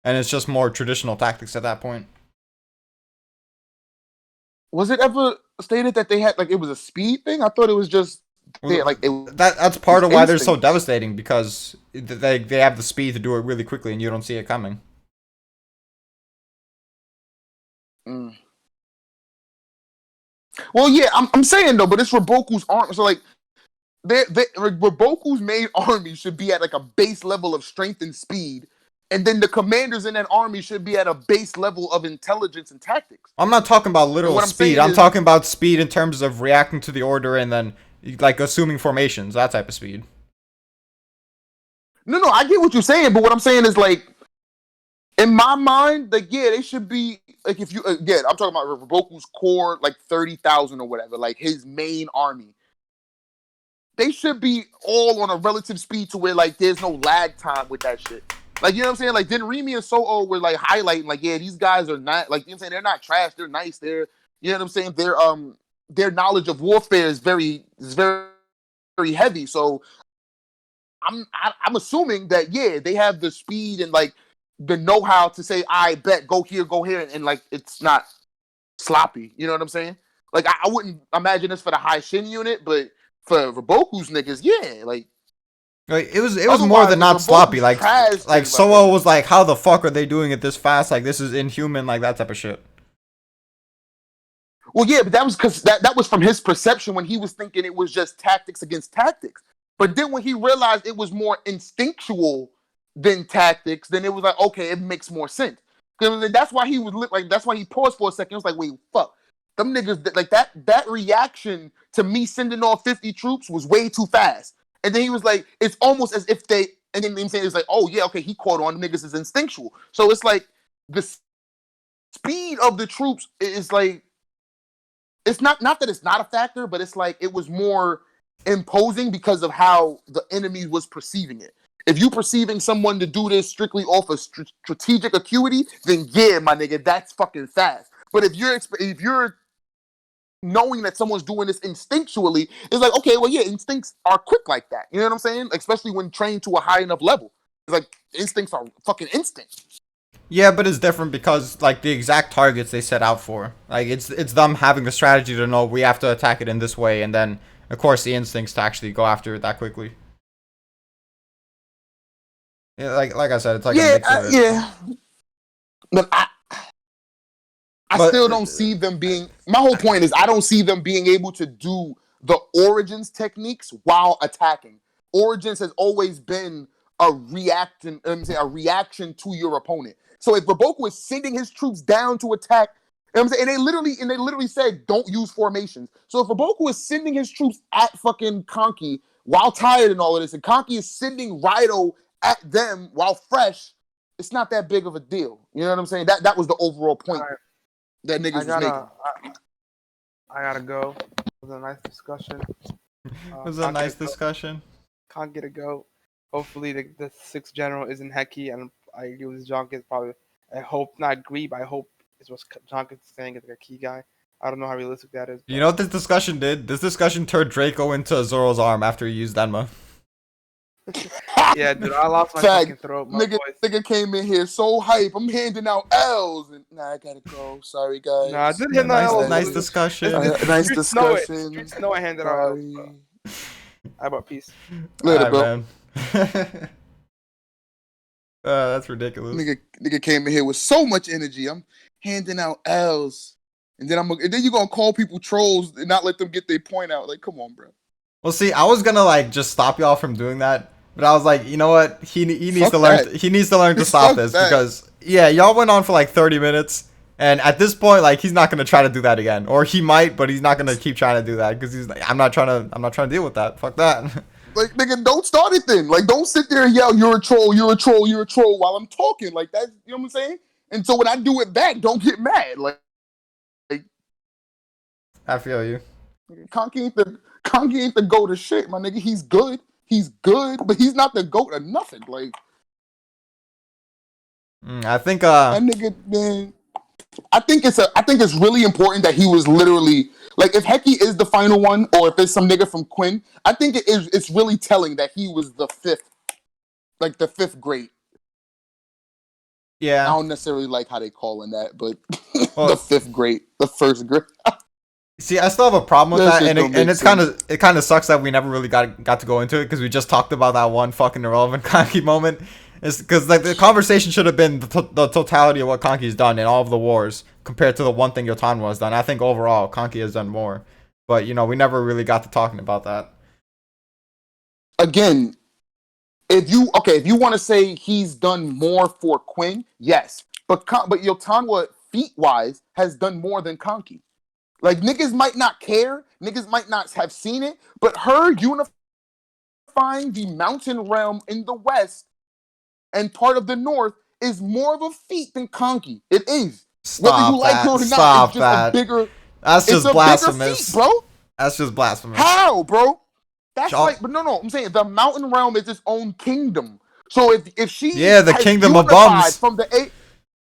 and it's just more traditional tactics at that point. was it ever stated that they had like it was a speed thing? I thought it was just Well, like it that's was part of why they're so instinct. devastating because they have the speed to do it really quickly and you don't see it coming. Mm. Well, yeah, I'm saying though, but it's Raboku's army, so like Raboku's main army should be at like a base level of strength and speed, and then the commanders in that army should be at a base level of intelligence and tactics. I'm not talking about And literal what I'm speed. saying I'm is, talking about speed in terms of reacting to the order and then like assuming formations, that type of speed. no, I get what you're saying, but what I'm saying is like, in my mind, like yeah, they should be like if you again, I'm talking about Raboku's core, like 30,000 or whatever, like his main army. They should be all on a relative speed to where like there's no lag time with that shit. Like you know what I'm saying? Like Denrimi and Soho were like highlighting like yeah these guys are not like you know what I'm saying they're not trash, they're nice, they're you know what I'm saying their knowledge of warfare is very heavy. So I'm assuming that yeah they have the speed and like the know-how to say I bet go here and like it's not sloppy. You know what I'm saying? Like I wouldn't imagine this for the high shin unit, but for Raboku's niggas, yeah, like Like it was more otherwise, than like not sloppy. Raboku's Like trash. like Then like, Solo was like, how the fuck are they doing it this fast? Like this is inhuman. Like that type of shit. well, yeah, but that was because that was from his perception when he was thinking it was just tactics against tactics. But then when he realized it was more instinctual than tactics, then it was like, okay, it makes more sense. Because that's why he was like, that's why he paused for a second. It was like, wait, fuck, them niggas like that reaction to me sending off 50 troops was way too fast. And then he was like, it's almost as if they, and then him saying it's like, oh yeah, okay, he caught on. Niggas is instinctual. So it's like the speed of the troops is like it's not that it's not a factor, but it's like it was more imposing because of how the enemy was perceiving it. If you perceiving someone to do this strictly off of strategic acuity, then yeah, my nigga, that's fucking fast. But if you're knowing that someone's doing this instinctually, it's like okay, well yeah, instincts are quick like that. You know what I'm saying? Especially when trained to a high enough level. It's like instincts are fucking instinct. Yeah, but it's different because like the exact targets they set out for. Like it's them having the strategy to know we have to attack it in this way, and then of course the instincts to actually go after it that quickly. Yeah, like I said, it's like a Yeah, mix of it. yeah. But I But still don't see them being. My whole point is I don't see them being able to do the origins techniques while attacking. Origins has always been a reaction. A reaction to your opponent. So if Raboku is sending his troops down to attack, you know what I'm saying, and they literally said don't use formations. So if Raboku is sending his troops at fucking Kanki while tired and all of this, and Kanki is sending Raido at them while fresh, it's not that big of a deal. You know what I'm saying? That was the overall point Alright, that I niggas was making. gotta, I gotta go. It was a nice discussion. it was a Can't get nice a go. discussion. Can't get a go. Hopefully the sixth general isn't Heki, and I agree with Jonkin. Probably, I hope not agree, but I hope it's what Jonkin's saying is like a key guy. I don't know how realistic that is. You know what this discussion did? This discussion turned Draco into Zoro's arm after he used Enma. Yeah, dude, I lost my Fact, fucking throat. My nigga, voice. nigga came in here so hype. I'm handing out L's, and nah, I gotta go. Sorry, guys. Nah, I didn't hit no Nice, L's. nice discussion. Nice Streets know it. discussion. Streets know I handed out L's. Sorry. How about peace? Later, bro. Man. That's ridiculous. Nigga came in here with so much energy. I'm handing out L's, and then you gonna call people trolls and not let them get their point out. Like, come on, bro. Well, see, I was gonna like just stop y'all from doing that, but I was like, you know what? He needs Fuck to learn. that. He needs to learn to stop Fuck this that. because yeah, y'all went on for like 30 minutes, and at this point, like he's not gonna try to do that again, or he might, but he's not gonna keep trying to do that because he's like, I'm not trying to deal with that. Fuck that. Like, nigga, don't start it then. Like, don't sit there and yell, "You're a troll, you're a troll, you're a troll," while I'm talking. Like that, you know what I'm saying? And so when I do it back, don't get mad. Like I feel you. Kanki ain't the goat of shit, my nigga. He's good, but he's not the goat of nothing. Like I think that nigga, man. I think it's really important that he was literally like, if Heki is the final one, or if it's some nigga from Quinn, I think it's really telling that he was the fifth great. I yeah. don't necessarily like how they calling that, but Well, the fifth great, the first great. See, I still have a problem with That that, shit and don't make it's kind of sucks that we never really got to go into it because we just talked about that one fucking irrelevant Kanki moment. It's because like the conversation should have been the totality of what Kanki's done in all of the wars compared to the one thing Yotanwa has done. I think overall Kanki has done more, but you know we never really got to talking about that. Again, if you want to say he's done more for Quinn, yes, but Yotanwa feat wise has done more than Kanki. Like, niggas might not care, niggas might not have seen it, but her unifying the mountain realm in the west and part of the north is more of a feat than Kanki. It is. Whether you like her or not, it's just a bigger. That's just blasphemous, bigger feat, bro. That's just blasphemous. How, bro? That's like, but no. I'm saying the mountain realm is its own kingdom. So if she the kingdom of bums from the eight.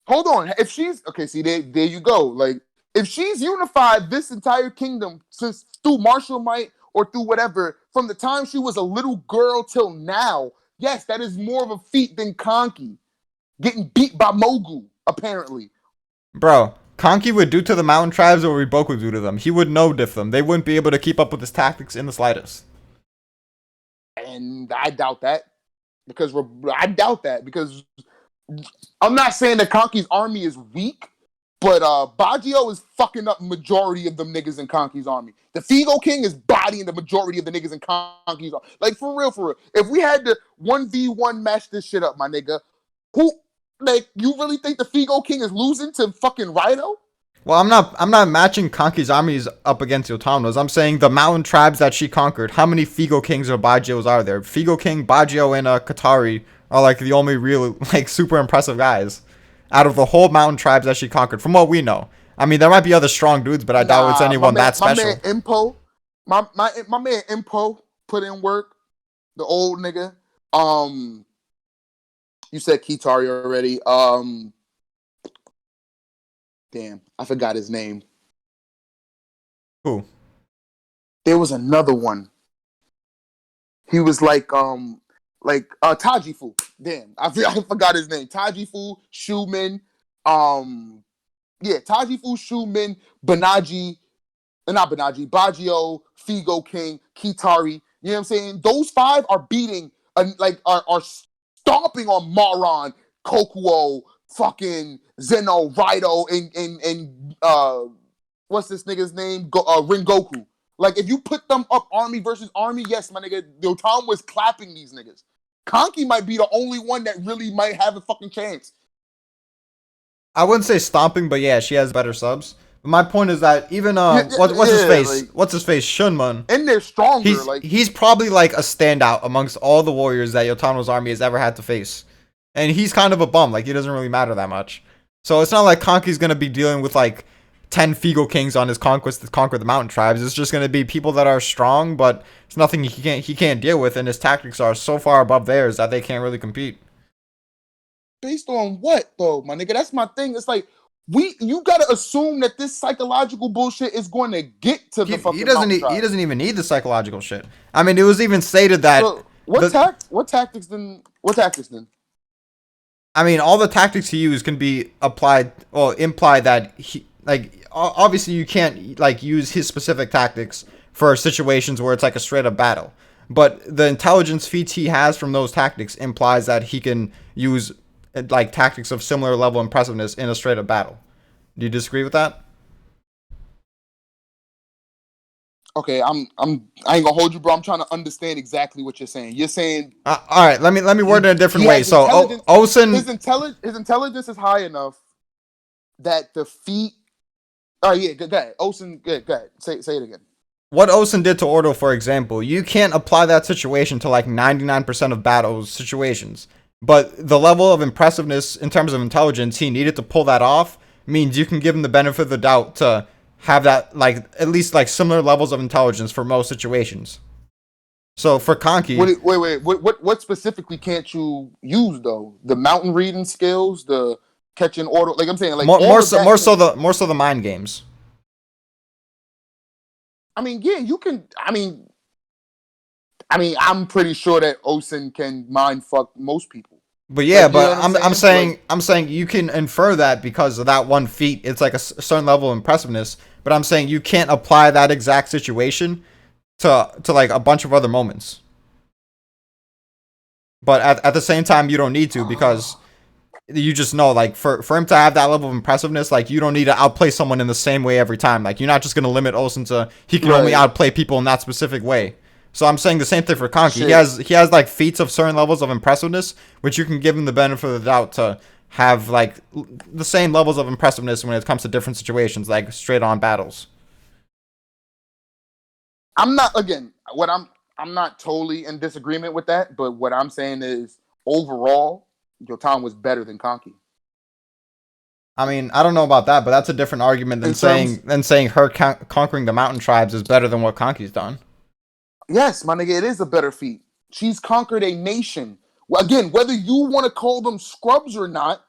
Hold on. If she's okay, see there you go. Like, if she's unified this entire kingdom since through martial might or through whatever, from the time she was a little girl till now, yes, that is more of a feat than Kanki getting beat by Mogu, apparently. Bro, Kanki would do to the mountain tribes what Reebok would do to them. He would no-diff them. They wouldn't be able to keep up with his tactics in the slightest. And I doubt that. Because I'm not saying that Kanki's army is weak, but Baggio is fucking up majority of them niggas in Kanki's army. The Figo King is bodying the majority of the niggas in Kanki's army. Like, for real. If we had to 1v1 match this shit up, my nigga, you really think the Figo King is losing to fucking Rhino? Well, I'm not matching Kanki's armies up against Yotanwa's. I'm saying the mountain tribes that she conquered. How many Figo Kings or Baggios are there? Figo King, Baggio, and Katari are like the only real like super impressive guys out of the whole mountain tribes that she conquered, from what we know. I mean, there might be other strong dudes, but I doubt it's anyone that special. My man Impo put in work. The old nigga. You said Kitari already. Damn, I forgot his name. Who? There was another one. He was like Tajifu. Damn, I forgot his name. Tajifu, Shumin, Tajifu, Shumin, Baggio, Figo King, Kitari. You know what I'm saying? Those five are beating, are stomping on Maron, Kokuo, fucking Zeno, Raido, and what's this nigga's name? Rengoku. Like, if you put them up army versus army, yes, my nigga, Yotam was clapping these niggas. Kanki might be the only one that really might have a fucking chance. I wouldn't say stomping, but yeah, she has better subs. But my point is that even what's his face? Like, what's his face? Shunmun. And they're stronger. He's probably like a standout amongst all the warriors that Yotanwa's army has ever had to face. And he's kind of a bum. Like, he doesn't really matter that much. So it's not like Kanki's gonna be dealing with like 10 Feegle Kings on his conquest to conquer the mountain tribes. It's just going to be people that are strong, but it's nothing he can't deal with, and his tactics are so far above theirs that they can't really compete. Based on what though, my nigga? That's my thing. It's like you gotta assume that this psychological bullshit is going to get to the fucking He doesn't even need the psychological shit. I mean, it was even stated that so, what tactics then? I mean, all the tactics he used can be applied, well, imply that he, like, obviously you can't, like, use his specific tactics for situations where it's like a straight up battle. But the intelligence feats he has from those tactics implies that he can use, like, tactics of similar level impressiveness in a straight up battle. Do you disagree with that? Okay, I ain't gonna hold you, bro. I'm trying to understand exactly what you're saying. You're saying, all right, let me word it in a different way. So, Osen, his intelligence is high enough that the feat. Oh yeah, go ahead. Osen, go ahead. Say it again. What Osen did to Ordo, for example, you can't apply that situation to like 99% of battles situations. But the level of impressiveness in terms of intelligence he needed to pull that off means you can give him the benefit of the doubt to have that, like, at least like similar levels of intelligence for most situations. So for Kanki, wait, what specifically can't you use though? The mountain reading skills, the catching Ordo, like I'm saying, like more so the mind games. I mean, yeah, you can. I mean, I'm pretty sure that Osen can mind fuck most people. But yeah, like, but I'm saying you can infer that because of that one feat. It's like a certain level of impressiveness. But I'm saying you can't apply that exact situation to like a bunch of other moments. But at the same time, you don't need to, because you just know, like, for him to have that level of impressiveness, like, you don't need to outplay someone in the same way every time. Like, you're not just going to limit Osen to he can only outplay people in that specific way. So I'm saying the same thing for Kanki. Shit. He has like feats of certain levels of impressiveness, which you can give him the benefit of the doubt to have like the same levels of impressiveness when it comes to different situations, like straight on battles. I'm not totally in disagreement with that, but what I'm saying is overall, Yotan was better than Kanki. I mean, I don't know about that, but that's a different argument than saying her conquering the mountain tribes is better than what Kanki's done. Yes, my nigga, it is a better feat. She's conquered a nation. Again, whether you want to call them scrubs or not,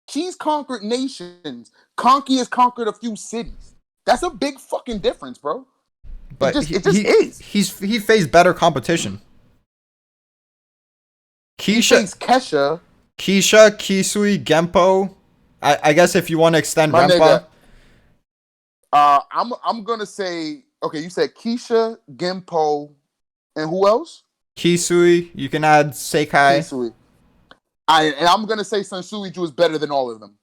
she's conquered nations. Kanki has conquered a few cities. That's a big fucking difference, bro. But it just is. He faced better competition. Kesha, Kisui, Genpo. I guess if you want to extend Renpa. I'm gonna say, okay, you said Keisha, Genpo, and who else? Kisui. You can add Seikai. Kisui. I'm gonna say Sansuiju is better than all of them.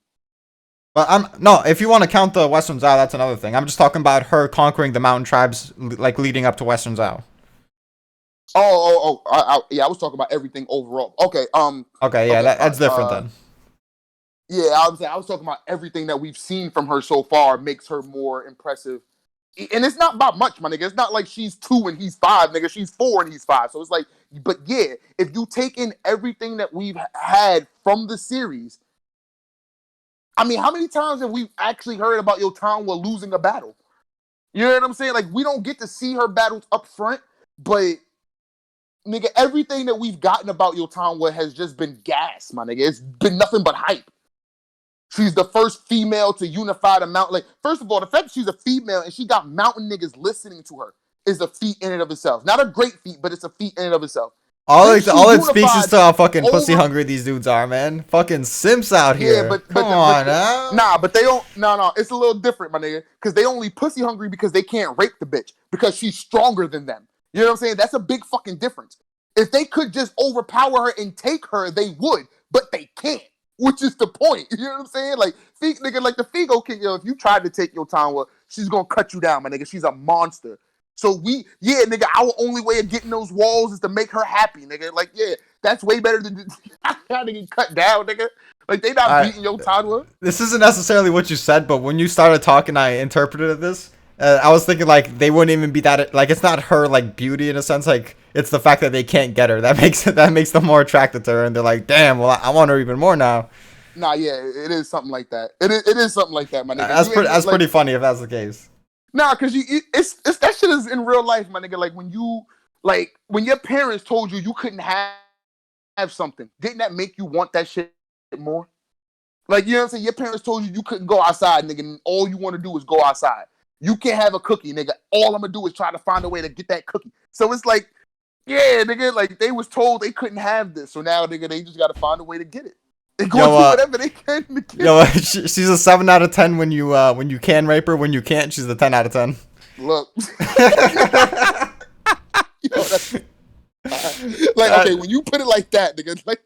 But no, if you want to count the Western Zhao, that's another thing. I'm just talking about her conquering the mountain tribes, like leading up to Western Zhao. Yeah, I was talking about everything overall. Okay, yeah, that's different then. Yeah, I was talking about everything that we've seen from her so far makes her more impressive. And it's not about much, my nigga. It's not like she's 2 and he's 5, nigga. She's 4 and he's 5. So it's like, but yeah, if you take in everything that we've had from the series, I mean, how many times have we actually heard about Yotan while losing a battle? You know what I'm saying? Like, we don't get to see her battles up front, but nigga, everything that we've gotten about Yotan has just been gas, my nigga. It's been nothing but hype. She's the first female to unify the mountain. Like, first of all, the fact that she's a female and she got mountain niggas listening to her is a feat in and of itself. Not a great feat, but it's a feat in and of itself. All it speaks is to how fucking pussy hungry these dudes are, man. Fucking simps out here. Yeah, but come on now. Nah, but they don't. No, it's a little different, my nigga. Because they only pussy hungry because they can't rape the bitch because she's stronger than them. You know what I'm saying? That's a big fucking difference. If they could just overpower her and take her, they would, but they can't. Which is the point. You know what I'm saying? Like, nigga, like the Figo King, if you tried to take your time, well, she's gonna cut you down, my nigga. She's a monster. So nigga, our only way of getting those walls is to make her happy, nigga. Like, yeah, that's way better than trying to get cut down, nigga. Like, they not beating your toddler. This isn't necessarily what you said, but when you started talking, I interpreted this. I was thinking, like, they wouldn't even be that, like, it's not her, like, beauty in a sense, like, it's the fact that they can't get her. That makes them more attracted to her, and they're like, damn, well, I want her even more now. Nah, yeah, it is something like that. It is something like that, my nigga. That's pretty funny if that's the case. Nah, cause it's that shit is in real life, my nigga. Like when your parents told you couldn't have something, didn't that make you want that shit more? Like, you know what I'm saying? Your parents told you couldn't go outside, nigga, and all you want to do is go outside. You can't have a cookie, nigga. All I'm gonna do is try to find a way to get that cookie. So it's like, yeah, nigga, like they was told they couldn't have this, so now, nigga, they just gotta find a way to get it. They go do whatever they can to get it. She's a 7 out of 10 when you can rape her. When you can't, she's a 10 out of 10. Look. Yo, like, okay, when you put it like that, nigga, like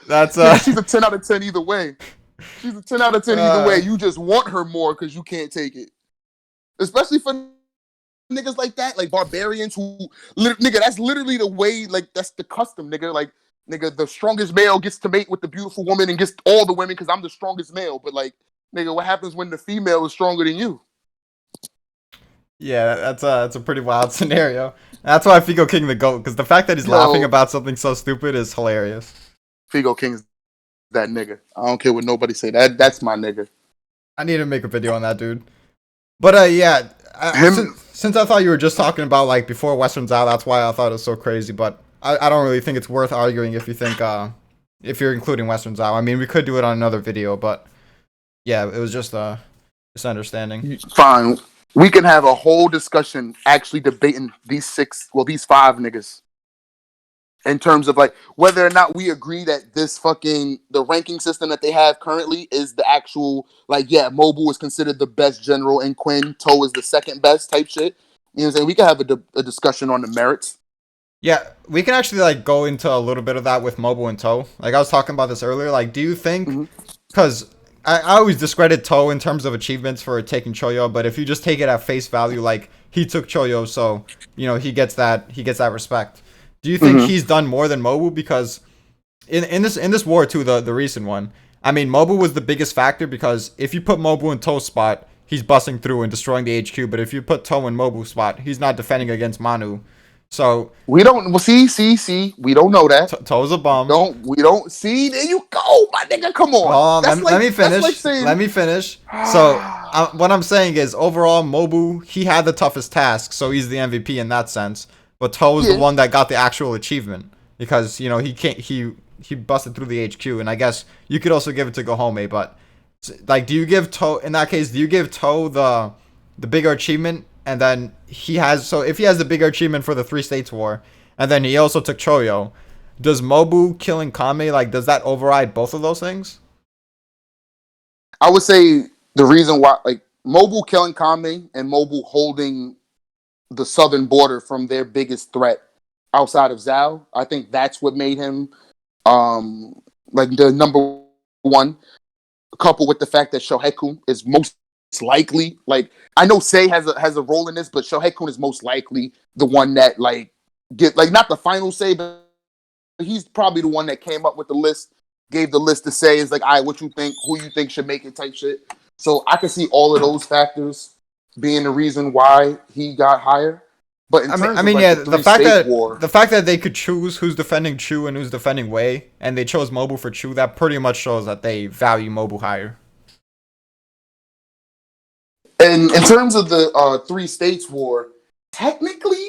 that's she's a 10 out of 10 either way. She's a 10 out of 10 either way. You just want her more because you can't take it. Especially for niggas like that, like barbarians who, nigga, that's literally the way, like, that's the custom, nigga. Like, nigga, the strongest male gets to mate with the beautiful woman and gets all the women because I'm the strongest male. But, like, nigga, what happens when the female is stronger than you? Yeah, that's a pretty wild scenario. That's why Figo King the GOAT, because the fact that he's laughing about something so stupid is hilarious. Figo King's that nigga. I don't care what nobody say. That's my nigga. I need to make a video on that dude. But yeah, since I thought you were just talking about like before Western's out, that's why I thought it was so crazy. But I don't really think it's worth arguing if you think if you're including Western's out. I mean, we could do it on another video, but yeah, it was just a misunderstanding. Fine. We can have a whole discussion actually debating these 5 niggas. In terms of like whether or not we agree that the ranking system that they have currently is the actual, like, yeah, Mobile is considered the best general and Quinn, Toe is the second best type shit. You know what I'm saying? We can have a discussion on the merits. Yeah, we can actually like go into a little bit of that with Mobile and Toe. Like I was talking about this earlier. Like, do you think, because I always discredit Toe in terms of achievements for taking Choyo, but if you just take it at face value, like he took Choyo, so you know he gets that respect. Do you think he's done more than Mobile? Because in this war too, the recent one, I mean, Mobile was the biggest factor because if you put Mobile in Toe's spot, he's busting through and destroying the HQ. But if you put Toe in Mobile's spot, he's not defending against Manu. So we don't see. We don't know that. Toe's a bum. We don't see. There you go, my nigga. Come on. Let me finish. Let me finish. So what I'm saying is, overall, Mobile, he had the toughest task, so he's the MVP in that sense. But Toe is the one that got the actual achievement because you know he busted through the HQ, and I guess you could also give it to Gohome. But like, do you give Toe in that case? Do you give Toe the bigger achievement? And then if he has the bigger achievement for the 3 States War, and then he also took Choyo, does Mobu killing Kame, like, does that override both of those things? I would say the reason why, like, Mobu killing Kame and Mobu holding the southern border from their biggest threat outside of Zhao, I think that's what made him, like, the number one, coupled with the fact that Shohei-kun is most likely, like, I know Sei has a role in this, but Shohei-kun is most likely the one that like get like not the final say, but he's probably the one that came up with the list, gave the list to Sei is like, all right, what you think, who you think should make it type shit. So I can see all of those factors being the reason why he got higher. But the fact that they could choose who's defending Chu and who's defending Wei, and they chose Mobu for Chu, that pretty much shows that they value Mobu higher. And in terms of the 3 States War, technically,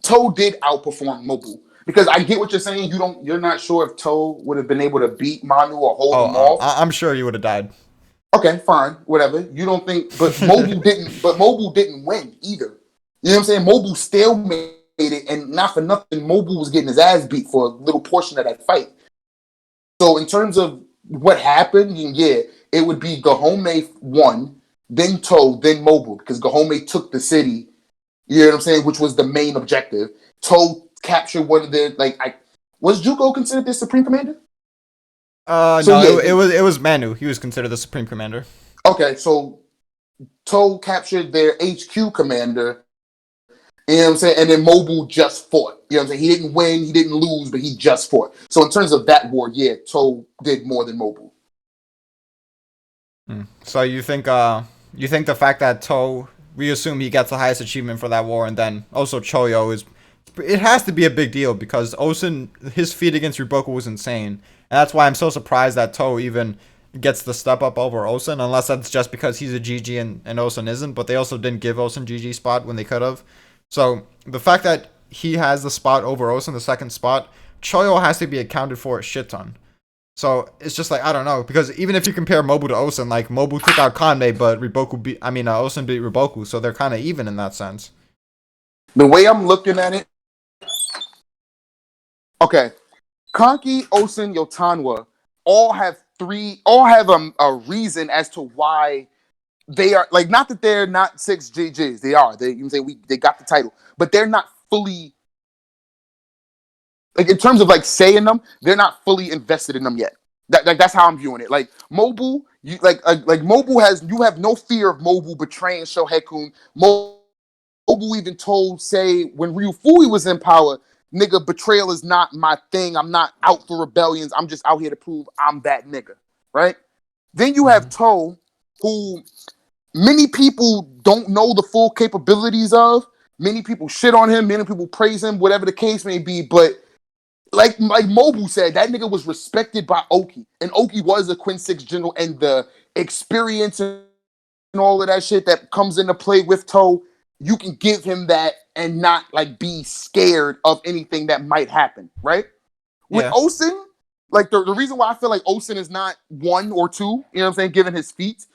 Toe did outperform Mobu. Because I get what you're saying. You're not sure if Toe would have been able to beat Manu or hold him off. I'm sure he would have died. Okay, fine, whatever. You don't think, but Mobu didn't. But Mobu didn't win either. You know what I'm saying? Mobu still made it, and not for nothing, Mobu was getting his ass beat for a little portion of that fight. So in terms of what happened, yeah, it would be Gohome won. Then Toe, then Mobile, because Gohome took the city, you know what I'm saying, which was the main objective. Toe captured one of their, was Juko considered their supreme commander? It was Manu. He was considered the supreme commander. Okay, so Toe captured their HQ commander, you know what I'm saying, and then Mobile just fought. You know what I'm saying? He didn't win, he didn't lose, but he just fought. So in terms of that war, yeah, Toe did more than Mobile. So you think the fact that Toe, we assume he gets the highest achievement for that war, and then also Choyo it has to be a big deal because Osen, his feat against Riboku was insane, And that's why I'm so surprised that Toe even gets the step up over Osun, unless that's just because he's a GG and Osun isn't. But they also didn't give Osun GG spot when they could have. So the fact that he has the spot over Osun, the second spot, Choyo has to be accounted for a shit ton. So it's just like, I don't know, because even if you compare Mobu to Osun, like Mobu took out Kanme, but Osun beat Riboku, so they're kind of even in that sense. The way I'm looking at it, okay, Kanki, Osun, Yotanwa all have a reason as to why they are, like, not that they're not 6 GGs. They are. They, you can say they got the title, but they're not fully, like, in terms of like saying them, they're not fully invested in them yet. That's how I'm viewing it. Like Mobu, you you have no fear of Mobu betraying Shohekun. Mobu even told, say, when Ryufui was in power, nigga, betrayal is not my thing. I'm not out for rebellions. I'm just out here to prove I'm that nigga, right? Then you have Toe, who many people don't know the full capabilities of. Many people shit on him. Many people praise him, whatever the case may be. But like Mobu said, that nigga was respected by Oki. And Oki was a Quin 6 general, and the experience and all of that shit that comes into play with Toe, you can give him that and not like be scared of anything that might happen, right? With Yeah. Osun, like the reason why I feel like Osun is not 1 or 2, you know what I'm saying, given his feats,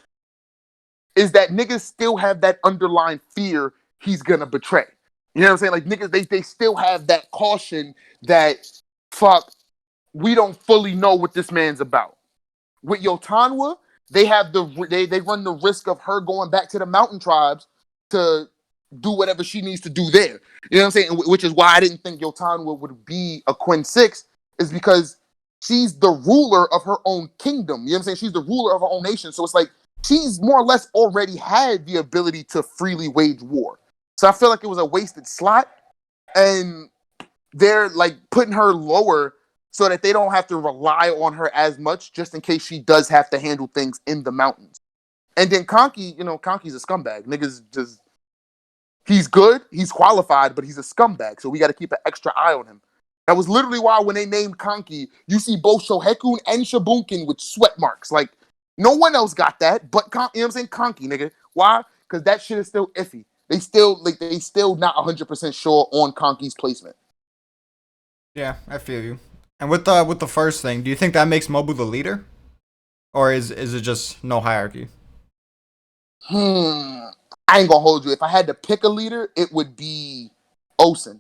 is that niggas still have that underlying fear he's gonna betray. You know what I'm saying? Like niggas, they still have that caution that fuck, we don't fully know what this man's about. With Yotanwa, they run the risk of her going back to the mountain tribes to do whatever she needs to do there. You know what I'm saying? Which is why I didn't think Yotanwa would be a Quin 6, is because she's the ruler of her own kingdom. You know what I'm saying? She's the ruler of her own nation. So it's like she's more or less already had the ability to freely wage war. So I feel like it was a wasted slot. And they're like putting her lower so that they don't have to rely on her as much, just in case she does have to handle things in the mountains. And then Kanki, Kanki's a scumbag. Niggas just, he's good, he's qualified, but he's a scumbag. So we got to keep an extra eye on him. That was literally why when they named Kanki, you see both Shohekun and Shabunkin with sweat marks. Like, no one else got that, but you know what I'm saying? Kanki, nigga. Why? Because that shit is still iffy. They still not 100% sure on Kanki's placement. Yeah, I feel you. And with the first thing, do you think that makes Mobu the leader, or is it just no hierarchy? I ain't gonna hold you. If I had to pick a leader, it would be Osun.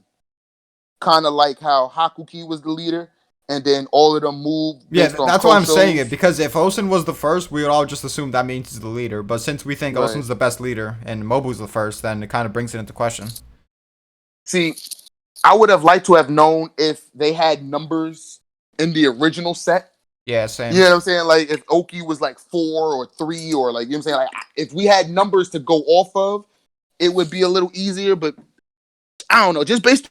Kind of like how Hakuki was the leader, and then all of them moved Yeah, based on that's why I'm saying Kosho's. it, because if Osun was the first, we would all just assume that means he's the leader. But since we think Right. Osun's the best leader and Mobu's the first, then it kind of brings it into question. See, I would have liked to have known if they had numbers in the original set. Yeah, same. You know what I'm saying? Like if Oki was like 4 or 3, or like, you know what I'm saying? Like if we had numbers to go off of, it would be a little easier. But I don't know, just based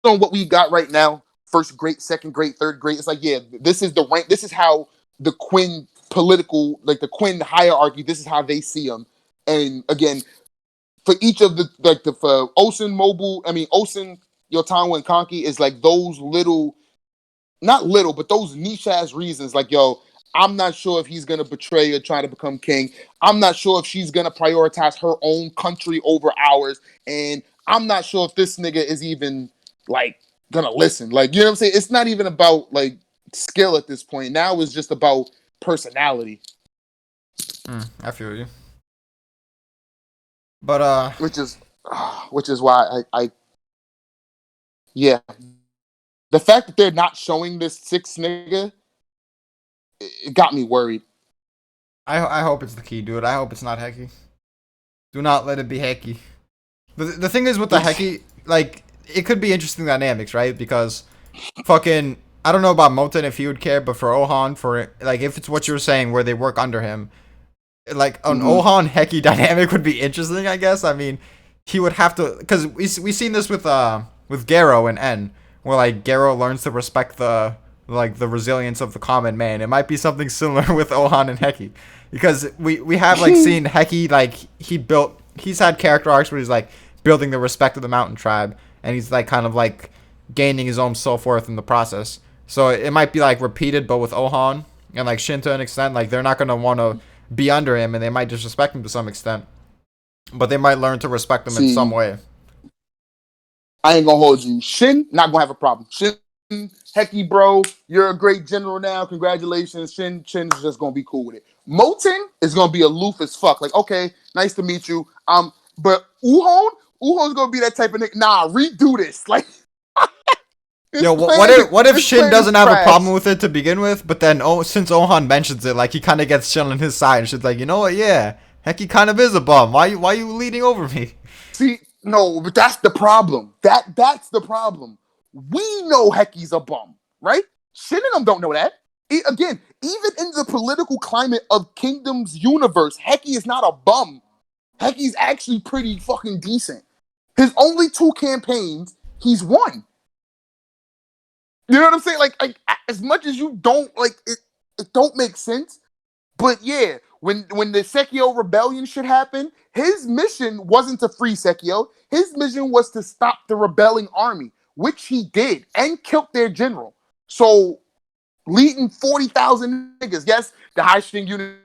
on what we got right now, first grade, second grade, third grade, it's like, yeah, this is the rank. This is how the Quinn political, like the Quinn hierarchy, this is how they see them. And again, for each of the, like the for Osun, Osun, Yotanwa, and Kanki is like those little, not little, but those niche ass reasons. Like, yo, I'm not sure if he's gonna betray or try to become king. I'm not sure if she's gonna prioritize her own country over ours, and I'm not sure if this nigga is even like gonna listen. Like, you know what I'm saying? It's not even about like skill at this point. Now it's just about personality. I feel you. But which is why I yeah, the fact that they're not showing this 6 nigga, it got me worried. I hope it's the key, dude. I hope it's not Heki. Do not let it be Heki. The thing is with the Heki, like, it could be interesting dynamics, right? Because fucking, I don't know about Moten if he would care, but for Ohan, for like, if it's what you were saying where they work under him, like an Ohan Heki dynamic would be interesting, I guess. I mean, he would have to, because we seen this with Garo and N, where like Garo learns to respect the resilience of the common man. It might be something similar with Ohan and Heki, because we have like seen Heki, like he's had character arcs where he's like building the respect of the mountain tribe, and he's like kind of like gaining his own self-worth in the process. So it might be like repeated, but with Ohan and like Shin to an extent. Like they're not gonna want to be under him, and they might disrespect him to some extent. But they might learn to respect him in some See, way. I ain't gonna hold you. Shin not gonna have a problem. Shin, Hecky, bro, you're a great general now. Congratulations. Shin's just gonna be cool with it. Moten is gonna be aloof as fuck. Like, okay, nice to meet you. But Uhon's gonna be that type of nigga. Nah, redo this. Like, Yo, what if Shin doesn't have a problem with it to begin with, but then since Ohan mentions it, like he kind of gets Shin on his side, and shit's like, you know what? Yeah, Hecky kind of is a bum. Why you leading over me? See, no, but that's the problem. That's the problem. We know Hecky's a bum, right? Shin and them don't know that. Again, even in the political climate of Kingdom's universe, Hecky is not a bum. Hecky's actually pretty fucking decent. His only 2 campaigns, he's won. You know what I'm saying? Like as much as you don't like it don't make sense. But yeah, when the Sekio rebellion shit happened, his mission wasn't to free Sekio. His mission was to stop the rebelling army, which he did, and killed their general. So leading 40,000 niggas. Yes, the high string unit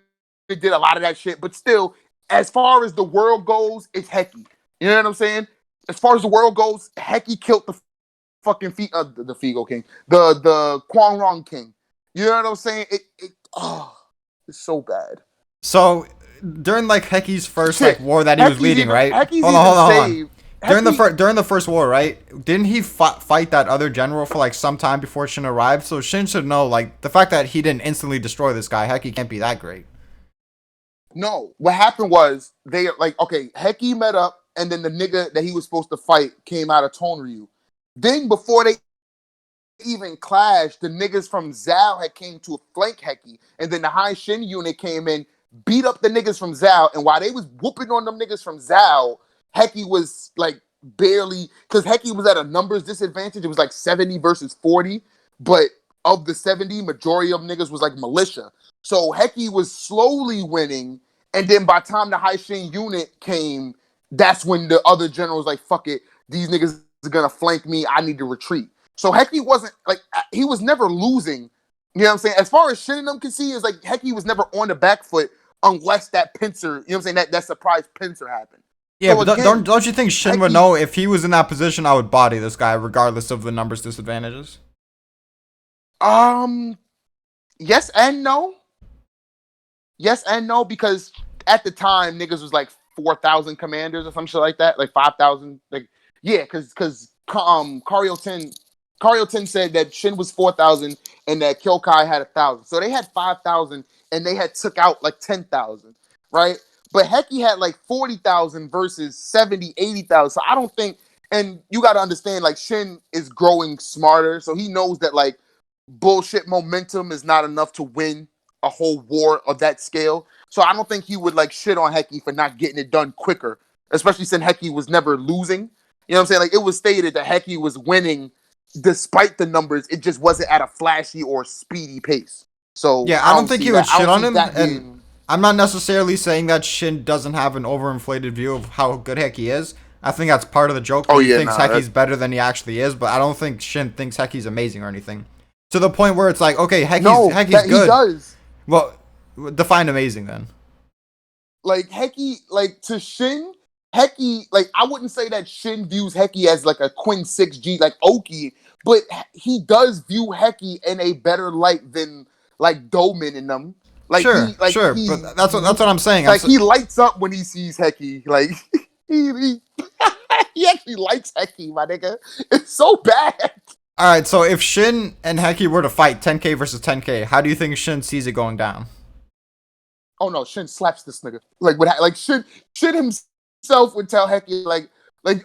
did a lot of that shit, but still, as far as the world goes, it's Hecky. You know what I'm saying? As far as the world goes, Hecky killed the fucking the Figo King, the Kwang Rong King. You know what I'm saying? It's so bad. So during like Hecky's first like war that he was leading, right? Hecky's Hold on. saved. During the first war, right? Didn't he fight that other general for like some time before Shin arrived? So Shin should know, like, the fact that he didn't instantly destroy this guy, Hecky can't be that great. No, what happened was they like okay, Hecky met up, and then the nigga that he was supposed to fight came out of Tonryu. Then before they even clashed, the niggas from Zhao had came to flank Hecky, and then the High Shin unit came in, beat up the niggas from Zhao, and while they was whooping on them niggas from Zhao, Hecky was like barely, because Hecky was at a numbers disadvantage. It was like 70 versus 40, but of the 70, majority of niggas was like militia. So Hecky was slowly winning, and then by the time the High Shin unit came, that's when the other general was like, fuck it, these niggas are gonna flank me, I need to retreat. So Hecky wasn't like he was never losing. You know what I'm saying? As far as Shin and them can see, is like Hecky was never on the back foot unless that pincer, you know what I'm saying, that surprise pincer happened. Yeah, So but again, don't you think Shin would Hecky- know if he was in that position? I would body this guy regardless of the numbers disadvantages. Yes and no. Yes and no, because at the time niggas was like 4,000 commanders or some shit like that, like 5,000. Like yeah, because Kario 10 said that Shin was 4,000 and that Kyokai had 1,000. So they had 5,000 and they had took out like 10,000, right? But Hecky had like 40,000 versus 70, 80,000. So I don't think, and you got to understand, like Shin is growing smarter. So he knows that like bullshit momentum is not enough to win a whole war of that scale. So I don't think he would like shit on Hecky for not getting it done quicker, especially since Hecky was never losing. You know what I'm saying? Like it was stated that Hecky was winning despite the numbers. It just wasn't at a flashy or speedy pace. So Yeah, I don't think he would shit on him, and being... I'm not necessarily saying that Shin doesn't have an overinflated view of how good Hecky is. I think that's part of the joke. He thinks Hecky's better than he actually is, but I don't think Shin thinks Hecky's amazing or anything. To the point where it's like, okay, Hecky's good. He does. Well, define amazing then. Like Hecky, like to Shin, Hecky, like I wouldn't say that Shin views Hecky as like a Quinn 6G like Oki, but he does view Hecky in a better light than like Doman in them. Like sure, he, but that's what I'm saying. Like he lights up when he sees Hecky. Like he he actually likes Hecky, my nigga. It's so bad. All right, so if Shin and Hecky were to fight 10K versus 10K, how do you think Shin sees it going down? Oh no, Shin slaps this nigga. Like Shin himself would tell Hecky like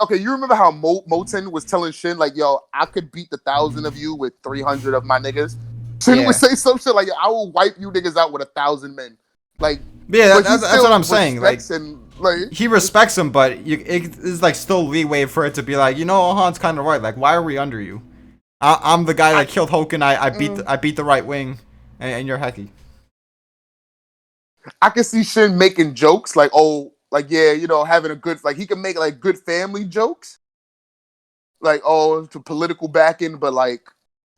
okay, you remember how Moten was telling Shin like, yo, I could beat 1,000 of you with 300 of my niggas. Shin would say some shit like, I will wipe you niggas out with 1,000 men. Like yeah, that's what I'm saying. Like, like he respects him, but it's like still leeway for it to be like, you know, Ohan's kind of right. Like, why are we under you? I'm the guy that killed Hoken. I beat the right wing, and you're Hecky. I can see Shin making jokes like, oh, like yeah, you know, having a good like he can make like good family jokes, like oh, to political backing, but like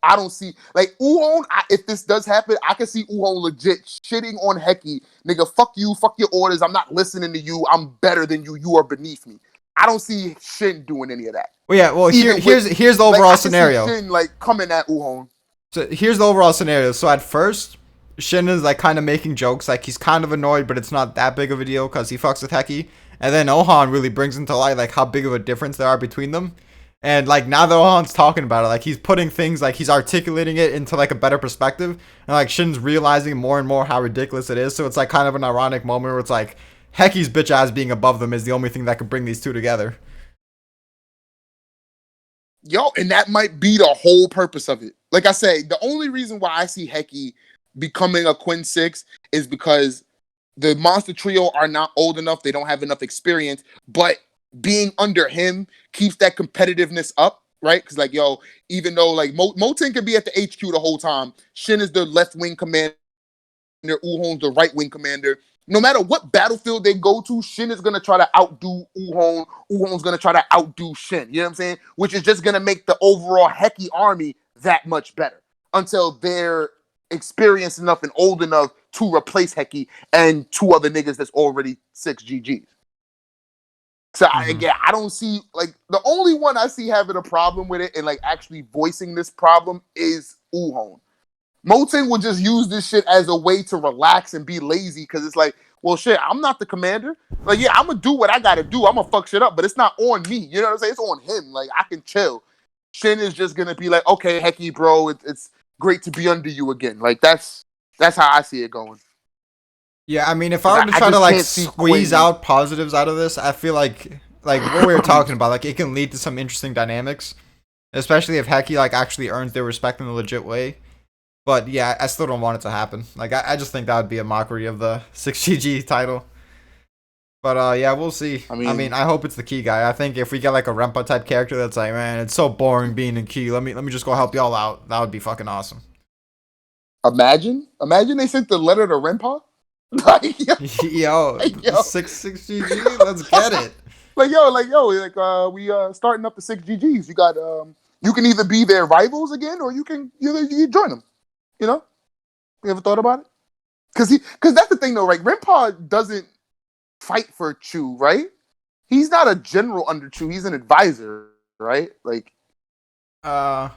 I don't see like Uhon. If this does happen, I can see Uhon legit shitting on Heki. Nigga, fuck you, fuck your orders. I'm not listening to you. I'm better than you. You are beneath me. I don't see Shin doing any of that. Well, yeah. Well, Even here's with, the like, overall I can see scenario. Shin like coming at Uhon. So here's the overall scenario. So at first, Shin is like kind of making jokes, like he's kind of annoyed, but it's not that big of a deal because he fucks with Heki. And then Ohan really brings into light like how big of a difference there are between them. And like now that Ohan's talking about it, like he's putting things, like he's articulating it into like a better perspective, and like Shin's realizing more and more how ridiculous it is. So it's like kind of an ironic moment where it's like Heki's bitch ass being above them is the only thing that could bring these two together. Yo, and that might be the whole purpose of it. Like I say, the only reason why I see Heki becoming a Quinn 6 is because the Monster Trio are not old enough. They don't have enough experience. But being under him keeps that competitiveness up, right? Because, like, yo, even though, like, Moten can be at the HQ the whole time, Shin is the left wing commander, Uhon's the right wing commander. No matter what battlefield they go to, Shin is going to try to outdo Uhon. Uhon's going to try to outdo Shin. You know what I'm saying? Which is just going to make the overall Heki army that much better until they're experienced enough and old enough to replace Heki and two other niggas that's already 6 GGs. So I don't see, like, the only one I see having a problem with it and like actually voicing this problem is Uhon. Moten will just use this shit as a way to relax and be lazy because it's like, well, shit, I'm not the commander. Like, yeah, I'm gonna do what I gotta do. I'm gonna fuck shit up, but it's not on me. You know what I'm saying? It's on him. Like, I can chill. Shin is just gonna be like, okay, Heki, bro, it's great to be under you again. Like, that's how I see it going. Yeah, I mean, if I were to try to like squeeze out positives out of this, I feel like what we were talking about, like it can lead to some interesting dynamics, especially if Heki like actually earns their respect in a legit way. But yeah, I still don't want it to happen. Like I just think that would be a mockery of the 6GG title. But yeah, we'll see. I mean, I hope it's the key guy. I think if we get like a Rempa type character that's like, man, it's so boring being in key. Let me just go help y'all out. That would be fucking awesome. Imagine they sent the letter to Rempa. Like, yo, 6GG, let's get it. we starting up the 6GGs. You got you can either be their rivals again or you join them. You know? You ever thought about it? Because that's the thing though, right? Rempa doesn't fight for Chu, right? He's not a general under Chu. He's an advisor, right? Like, I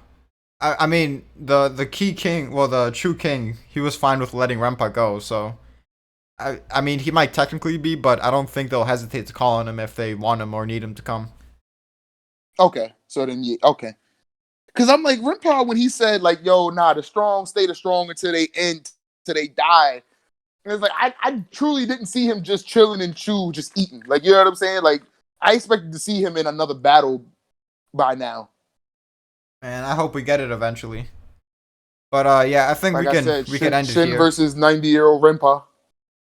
mean the key king, well the true king, he was fine with letting Rempa go. So I mean he might technically be, but I don't think they'll hesitate to call on him if they want him or need him to come. Okay, so then okay. Because I'm like, Rempa, when he said, like, yo, nah, the strong stay the strong until they end, till they die. And it's like, I truly didn't see him just chilling and chew, just eating. Like, you know what I'm saying? Like, I expected to see him in another battle by now. Man, I hope we get it eventually. But yeah, I think like we can end it here. Shin versus 90-year-old Rempa.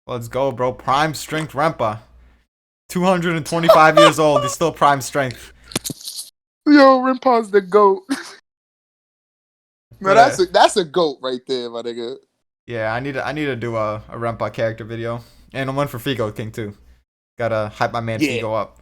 Let's go, bro. Prime strength Rempa. 225 years old. He's still prime strength. Yo, Rempa's the GOAT. No, that's a GOAT right there, my nigga. Yeah, I need to do a Rempa character video. And one for Figo King too. Gotta hype my man Figo up.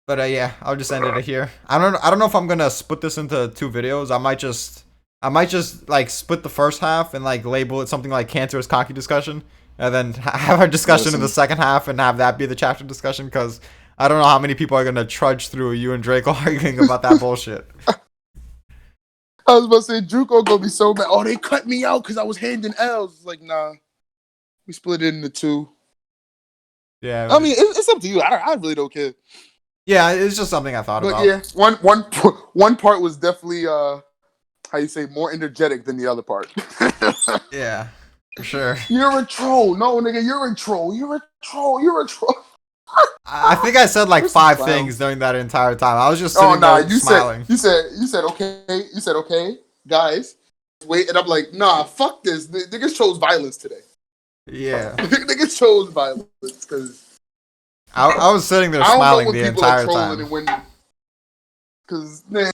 But yeah, I'll just end it here. I don't know if I'm gonna split this into 2 videos. I might just like split the first half and like label it something like Cancerous Kanki discussion, and then have our discussion in the second half and have that be the chapter discussion, because I don't know how many people are gonna trudge through you and Draco arguing about that bullshit. I was about to say Draco gonna be so mad. Oh, they cut me out because I was handing L's. Like, nah, we split it into 2. Yeah, I mean, it's up to you. I really don't care. Yeah, it's just something I thought about. But yeah, one part was definitely how you say, more energetic than the other part. Yeah, for sure. You're a troll. No, nigga, you're a troll. You're a troll. You're a troll. I think I said like 5 things during that entire time. I was just sitting there smiling. You said okay. You said okay, guys. Wait, and I'm like, nah, fuck this. The niggas chose violence today. Yeah. Niggas chose violence because I was sitting there smiling the entire time. Because man,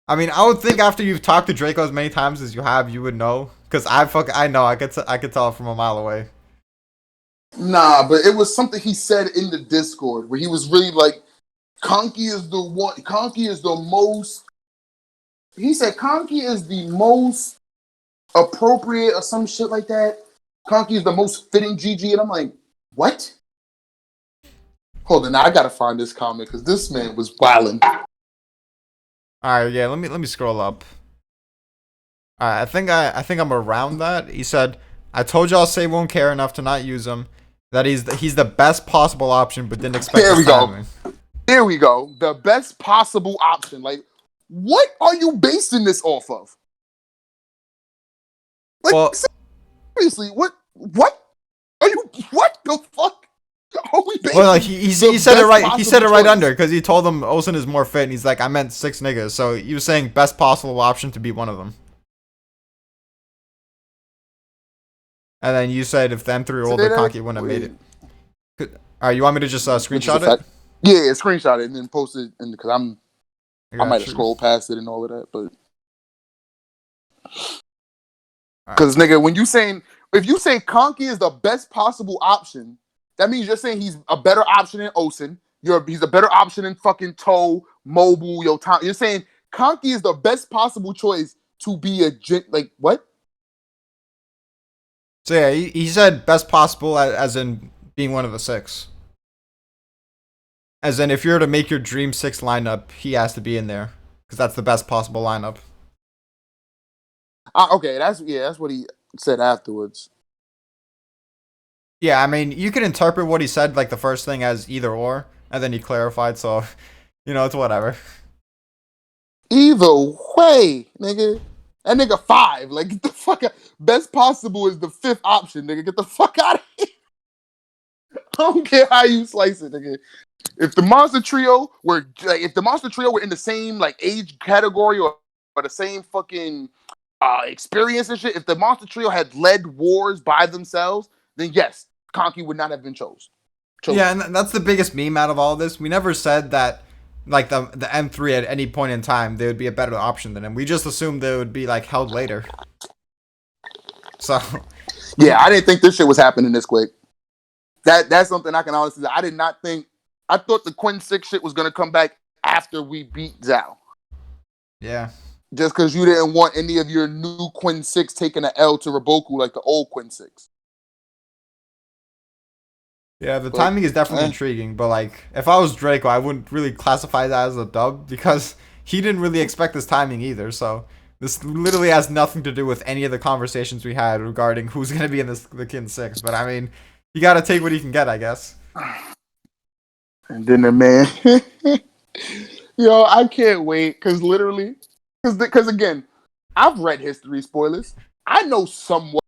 I mean, I would think after you've talked to Draco as many times as you have, you would know. Because I know. I could tell from a mile away. Nah, but it was something he said in the Discord where he was really like, Kanki is the most he said Kanki is the most appropriate or some shit like that. Kanki is the most fitting GG, and I'm like, what? Hold on, now I gotta find this comment because this man was wilding. All right, yeah. Let me scroll up. All right, I think I'm around that. He said, "I told y'all Say won't care enough to not use him. That he's the best possible option, but didn't expect There this we go. timing." There we go. The best possible option. Like, what are you basing this off of? Like, Well, seriously, what are you? What the fuck are we basing? well, like he said it right. He said it right under because he told them Olsen is more fit, and he's like, "I meant 6 niggas." So he was saying best possible option to be one of them. And then you said if the M3 were older, Kanki wouldn't have made it. All right, you want me to just screenshot it? Yeah, screenshot it and then post it, because I might have you. scrolled past it and all of that, but because nigga, when if you say Kanki is the best possible option, that means you're saying he's a better option than Osen. He's a better option than fucking Toe, Mobile, Tom. You're saying Kanki is the best possible choice to be like what? So yeah, he said best possible as in being one of the 6. As in, if you're to make your dream 6 lineup, he has to be in there because that's the best possible lineup. Okay, that's what he said afterwards. Yeah, I mean, you can interpret what he said like the first thing as either or, and then he clarified. So, it's whatever. Either way, nigga. That nigga 5. Like, get the fuck out. Best possible is the 5th option, nigga. Get the fuck out of here. I don't care how you slice it, nigga. If the Monster Trio were in the same like age category or the same fucking experience and shit, if the Monster Trio had led wars by themselves, then yes, Kanki would not have been chosen. Yeah, and that's the biggest meme out of all this. We never said that like the M3 at any point in time they would be a better option than him. We just assumed they would be like held later. So yeah, I didn't think this shit was happening this quick. That's something I can honestly say. I did not think. I thought the Quinn 6 shit was gonna come back after we beat Zhao. Yeah. Just because you didn't want any of your new Quinn 6 taking an L to Raboku like the old Quinn 6. Yeah, the timing is definitely intriguing, but like if I was dHraco, I wouldn't really classify that as a dub because he didn't really expect this timing either. So this literally has nothing to do with any of the conversations we had regarding who's gonna be in the Kin 6. But I mean, you gotta take what you can get, I guess. And then the man, yo, I can't wait because literally, because again, I've read history spoilers. I know somewhat